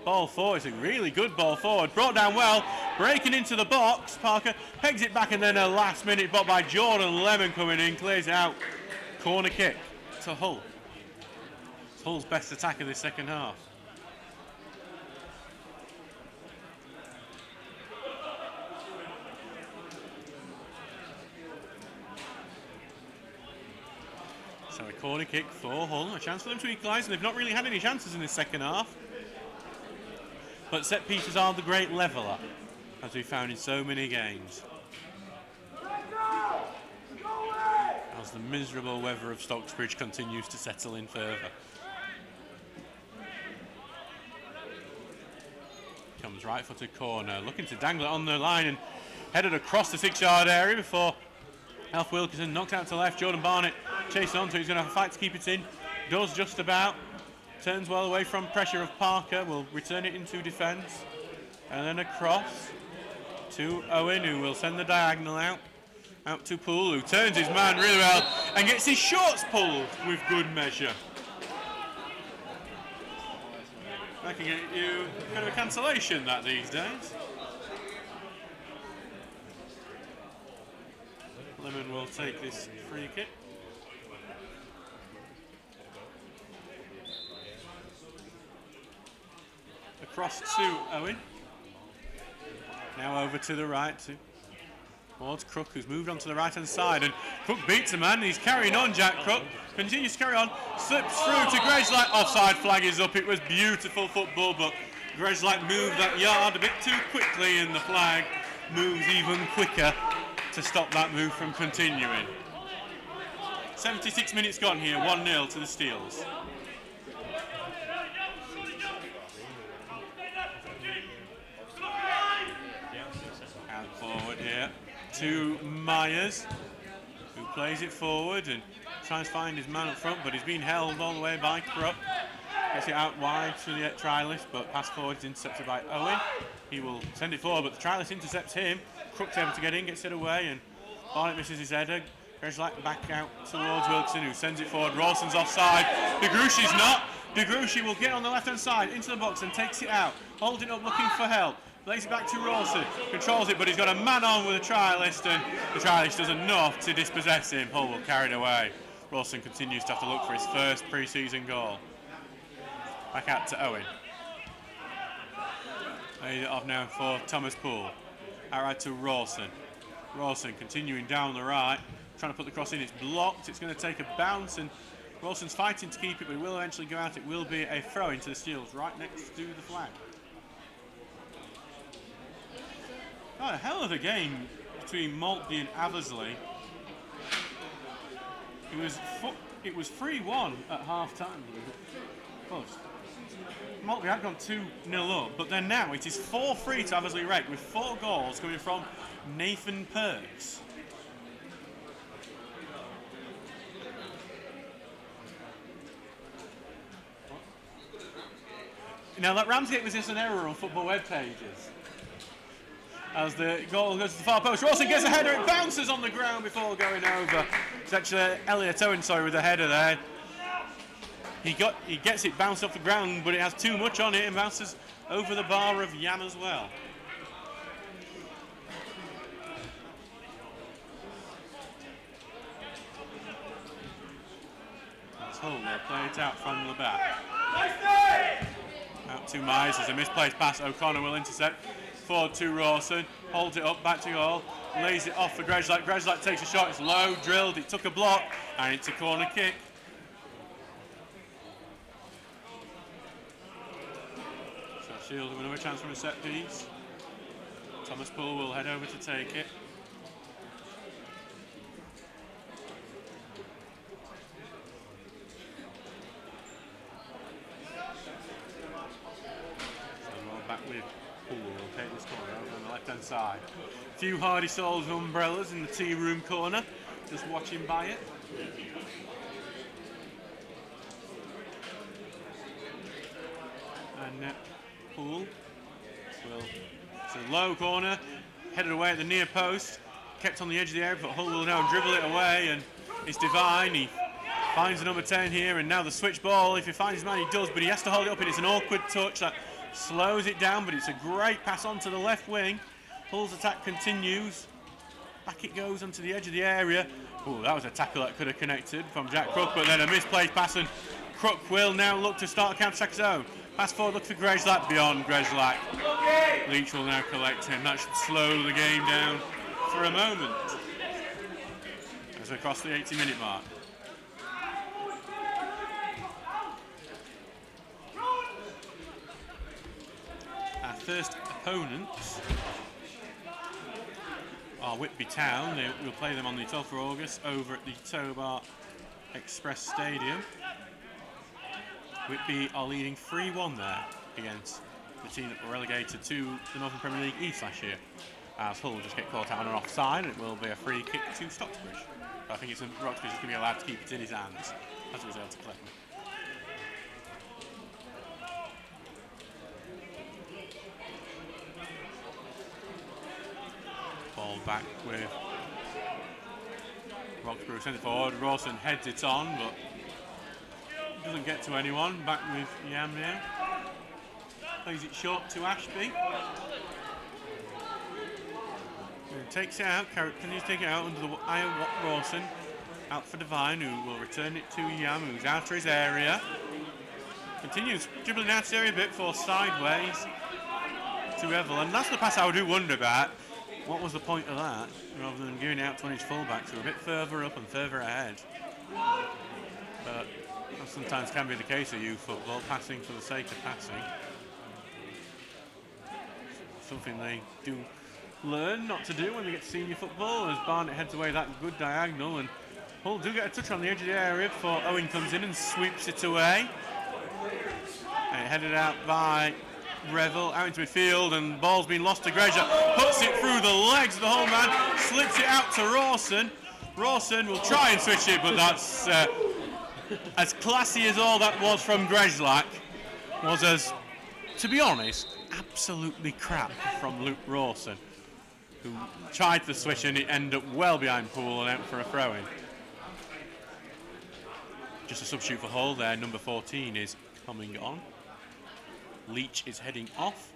ball forward. It's a really good ball forward, brought down well, breaking into the box. Parker pegs it back, and then a last-minute ball by Jordan Lemon coming in, clears it out. Corner kick to Hull. It's Hull's best attack of the second half. corner kick for Hull. A chance for them to equalise, and they've not really had any chances in this second half. But set pieces are the great leveller, as we found in so many games. As the miserable weather of Stocksbridge continues to settle in further. Comes right-footed corner, looking to dangle it on the line and headed across the 6-yard area before Alf Wilkinson knocked out to left. Jordan Barnett chasing on to, he's going to have a fight to keep it in. Does just about. Turns well away from pressure of Parker, will return it into defence. And then across to Owen, who will send the diagonal out. Out to Poole, who turns his man really well and gets his shorts pulled with good measure. That can get you a bit of a cancellation, that, these days. Lemon will take this free kick. Across to Owen. Now over to the right towards Crook, who's moved on to the right-hand side, and Crook beats a man. He's carrying on, Jack Crook. Continues to carry on, slips through to Grezlak. Offside flag is up. It was beautiful football, but Grezlak moved that yard a bit too quickly, and the flag moves even quicker to stop that move from continuing. 76 minutes gone here, 1-0 to the Steels. Out forward here to Myers, who plays it forward and tries to find his man up front, but he's been held all the way by Crook. Gets it out wide to the trialist, but pass forward is intercepted by Owen. He will send it forward, but the trialist intercepts him. Crook's able to get in, gets it away, and Barnett misses his header. Grezlak back out towards Wilson, who sends it forward. Rawson's offside. De Gruchy's not. De Gruchy will get on the left-hand side into the box and takes it out. Holding up, looking for help. Lays it back to Rawson. Controls it, but he's got a man on with a trialist, and the trialist does enough to dispossess him. Hull will carry it away. Rawson continues to have to look for his first pre-season goal. Back out to Owen. Lays it off now for Thomas Poole. Outright to Rawson. Rawson continuing down the right, trying to put the cross in. It's blocked. It's going to take a bounce, and Rawson's fighting to keep it, but it will eventually go out. It will be a throw into the Steels right next to the flag. Oh, a hell of a game between Maltby and Aversley. It was 3-1 at half time. Close. Maltby had gone 2-0 up, but then now it is 4-3 to Aversley Rec, with 4 goals coming from Nathan Perks. Now that Ramsgate was just an error on football web pages. As the goal goes to the far post, Rawson gets a header, it bounces on the ground before going over. It's actually Elliot Owen, with a header there. He gets it bounced off the ground, but it has too much on it and bounces over the bar of Yam as well. That's Hull, they'll play it out from the back. Out to Myers, there's a misplaced pass, O'Connor will intercept. Forward to Rawson, holds it up, back to goal, lays it off for Grezlak. Grezlak takes a shot, it's low, drilled, it took a block, and it's a corner kick. So Shields with another chance from a set piece. Thomas Poole will head over to take it. Back with Poole will take this corner over on the left-hand side. A few Hardy Souls umbrellas in the tea room corner, just watching by it. And Poole will, it's a low corner, headed away at the near post, kept on the edge of the area, but Hull will now dribble it away, and it's Divine. He finds the number 10 here, and now the switch ball. If he finds his man, he does, but he has to hold it up, and it's an awkward touch that slows it down, but it's a great pass on to the left wing. Hull's attack continues. Back it goes onto the edge of the area. Oh, that was a tackle that could have connected from Jack Crook, but then a misplaced pass, and Crook will now look to start a counter-attack his own. Pass forward, look for Grezlak, beyond Grezlak. Leach will now collect him. That should slow the game down for a moment as we cross the 80-minute mark. first opponents are Whitby Town. We'll play them on the 12th of August over at the Tobar Express Stadium. Whitby are leading 3-1 there against the team that were relegated to the Northern Premier League East last year. As Hull just get caught out on an offside, and it will be a free kick to Stocksbridge. I think Roxbridge is going to be allowed to keep it in his hands as a result of claim. Ball back with Roxbridge sent it forward. Rawson heads it on, but doesn't get to anyone. Back with Yam now. Plays it short to Ashby. And takes it out. Continues to take it out under the eye of Rawson. Out for Devine, who will return it to Yam, who's out of his area. Continues dribbling out of his area a bit for sideways to Revel. And that's the pass I do wonder about. What was the point of that? Rather than giving it out to one of his fullbacks who are a bit further up and further ahead. But that sometimes can be the case of youth football, passing for the sake of passing. Something they do learn not to do when they get to senior football, as Barnett heads away that good diagonal, and Hull do get a touch on the edge of the area before Owen comes in and sweeps it away. And headed out by Revel out into midfield, and ball's been lost to Grezia. Puts it through the legs of the whole man, slips it out to Rawson. Rawson will try and switch it, but that's as classy as all that was from Grezlak. Was as, to be honest, absolutely crap from Luke Rawson, who tried to switch and it ended up well behind Poole and out for a throw-in. Just a substitute for Hull there. Number 14 is coming on. Leach is heading off.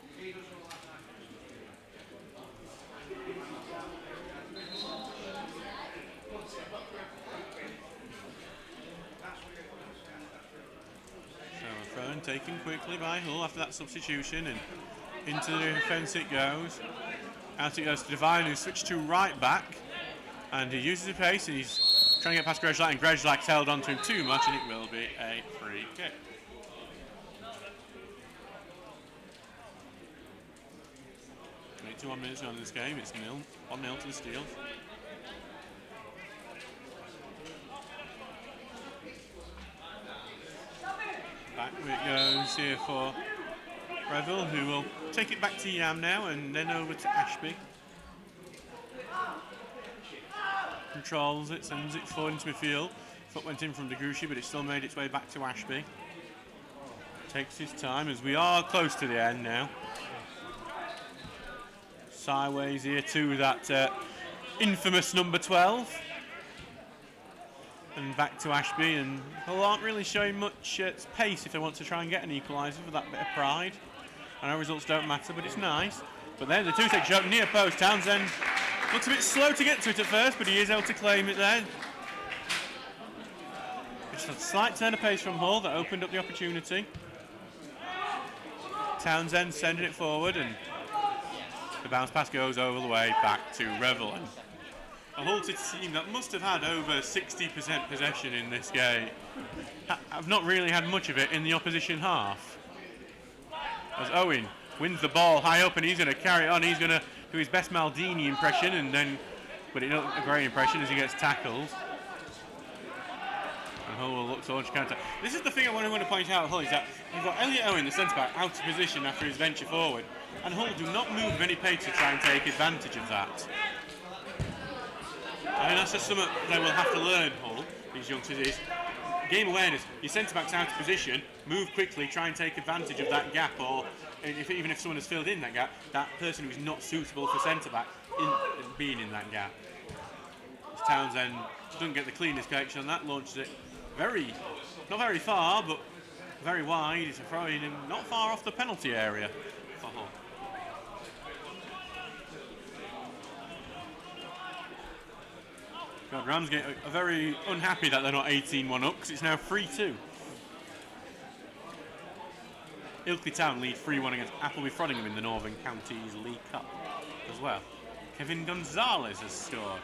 So a throw-in taken quickly by Hull after that substitution, and into the defence it goes. Out it goes to Devine, who switched to right back, and he uses the pace and he's trying to get past Grezlak, and Grezlak's held on to him too much, and it will be a free kick. 21 minutes on this game, it's 1-0 to the Steels. Back it goes here for Revel, who will take it back to Yam now and then over to Ashby. Controls it, sends it forward into midfield. Foot went in from Degushi, but it still made its way back to Ashby. Takes his time as we are close to the end now. Sideways here to that infamous number 12. And back to Ashby, and Hull aren't really showing much pace if they want to try and get an equaliser for that bit of pride. I know results don't matter, but it's nice. But then the two-take shot near post. Townsend looks a bit slow to get to it at first, but he is able to claim it there. Just a slight turn of pace from Hull that opened up the opportunity. Townsend sending it forward, and the bounce pass goes over the way back to Revel. A Hull team that must have had over 60% possession in this game have not really had much of it in the opposition half. As Owen wins the ball high up, and he's going to carry it on. He's going to do his best Maldini impression, and then, but it's not a great impression as he gets tackled. And Hull will look towards counter. This is the thing I want to point out at Hull, is that you've got Elliot Owen, the centre back, out of position after his venture forward, and Hull do not move with any pace to try and take advantage of that. I mean, that's just something they will have to learn, Hull, these youngsters, is game awareness. Your centre-back's out of position, move quickly, try and take advantage of that gap, or even if someone has filled in that gap, that person who's not suitable for centre-back being in that gap. As Townsend doesn't get the cleanest connection on that, launches it not very far, but very wide. It's a throw-in and not far off the penalty area for Hull. God, Ramsgate are very unhappy that they're not 18-1 up, because it's now 3-2. Ilkley Town lead 3-1 against Appleby Frodingham in the Northern Counties League Cup as well. Kevin Gonzalez has scored.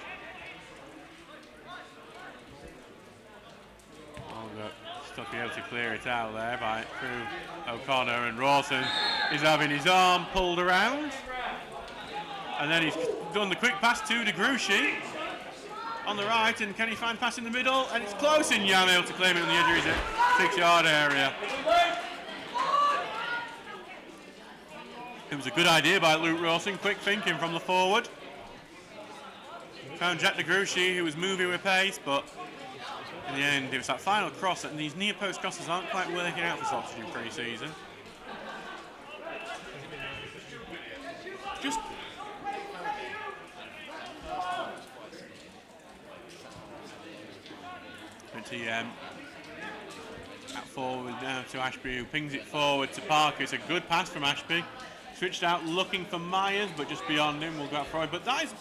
Still be able to clear it out there through O'Connor, and Rawson is having his arm pulled around. And then he's done the quick pass to DeGruchy on the right, and can he find pass in the middle? And it's close in. Yam able to claim it on the edge of his 6-yard area. It was a good idea by Luke Rawson, quick thinking from the forward. Found Jack DeGruchy, who was moving with pace, but in the end it was that final cross, and these near post crosses aren't quite working out for Stocksbridge in pre-season. Just out forward now to Ashby, who pings it forward to Parker. It's a good pass from Ashby. Switched out looking for Myers, but just beyond him will go out for it. But that is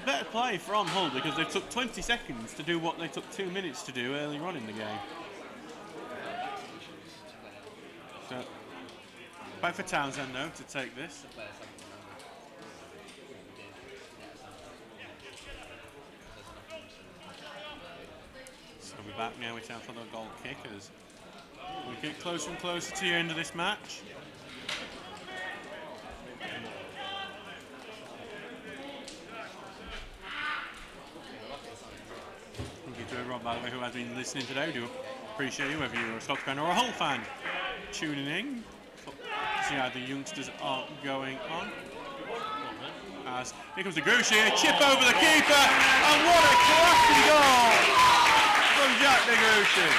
better play from Hull, because they took 20 seconds to do what they took 2 minutes to do earlier on in the game. So back for Townsend though to take this. Back now, it's out for the goal kick as we get closer and closer to the end of this match. Thank you to everyone, by the way, who has been listening today. We do appreciate you, whether you're a Stock fan or a Hull fan, tuning in to see how the youngsters are going on. As here comes DeGruchy, a chip over the keeper, and what a cracking goal from Jack DeGruchy.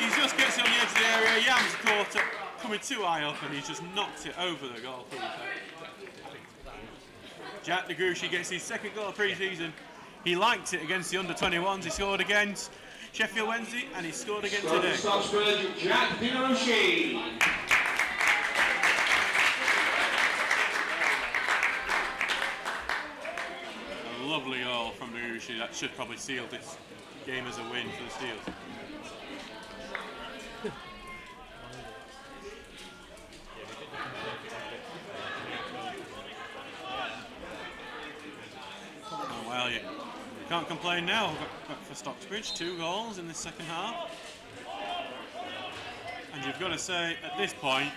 He just gets it on the edge of the area. Yam's caught it, coming too high up, and he's just knocked it over the goalkeeper. Jack DeGruchy gets his second goal of pre-season. He liked it against the under-21s. He scored against Sheffield Wednesday, and he scored again today. Stocksbridge, Jack DeGruchy. Lovely goal from DeGruchy. That should probably seal this game as a win for the Steels. Oh, well, you can't complain now for Stocksbridge. 2 goals in the second half. And you've got to say, at this point,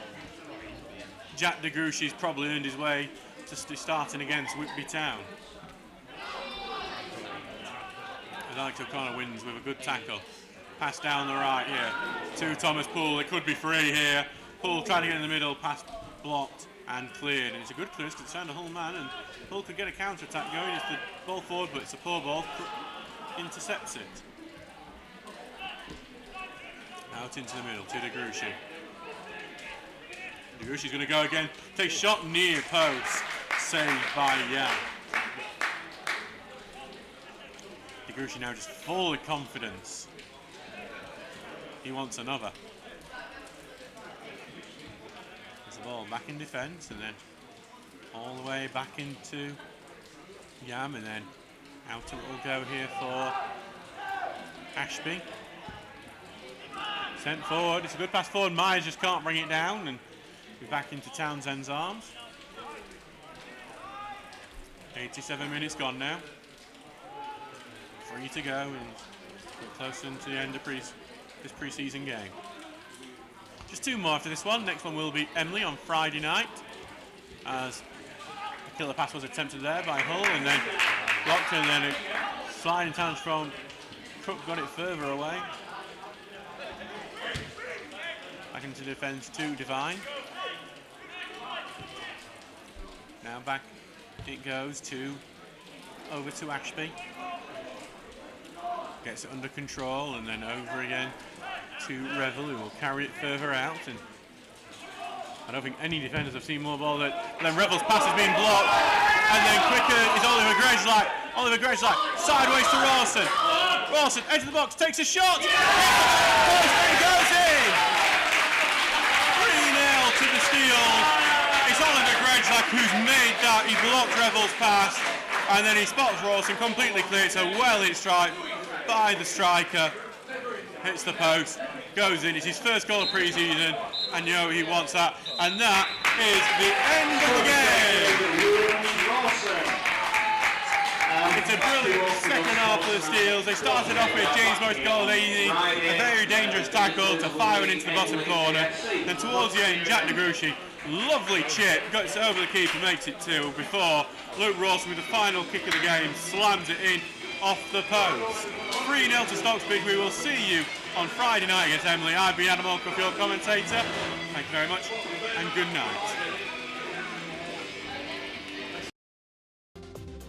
Jack DeGruchy's probably earned his way to starting against Whitby Town. Alex O'Connor wins with a good tackle. Pass down the right here to Thomas Poole. It could be free here. Poole trying to get in the middle, pass blocked and cleared. And it's a good clearance because it's found a Hull man, and Hull could get a counter-attack going. It's the ball forward, but it's a poor ball. Intercepts it. Out into the middle to DeGruchy. DeGruchy's going to go again. Takes shot near post. Saved by Yam. DeGruchy now just full of confidence. He wants another. There's the ball back in defence, and then all the way back into Yam, and then out it will go here for Ashby. Sent forward. It's a good pass forward. Myers just can't bring it down, and we're back into Townsend's arms. 87 minutes gone now. 3 to go, and we're close into the end of this pre-season game. Just 2 more after this one. Next one will be Emily on Friday night, as the killer pass was attempted there by Hull, and then blocked, and then a sliding challenge from Cook got it further away. Back into defence to Devine. Now back it goes over to Ashby. Gets it under control, and then over again to Revel, who will carry it further out. And I don't think any defenders have seen more ball then Revel's pass has been blocked, and then quicker is Oliver Gregslike. Oliver Gregslike sideways to Rawson. Rawson, edge of the box, takes a shot. It goes in. 3-0 to the Steels. It's Oliver Gregslike who's made that. He blocked Revel's pass, and then he spots Rawson completely clear. It's a well-hit strike by the striker. Hits the post, goes in. It's his first goal of pre-season, and you know he wants that. And that is the end of the game. It's It's a brilliant second half for the Steels. They started off with James Morris Goldini, a very dangerous tackle to fire it into the bottom corner. Then towards the end, Jack Negrushi, lovely chip, got it over the keeper, makes it 2 before Luke Rawson with the final kick of the game slams it in off the post. 3-0 to Stocksbridge. We will see you on Friday night against Emily. I've been Adam Allcroft, your commentator. Thank you very much and good night.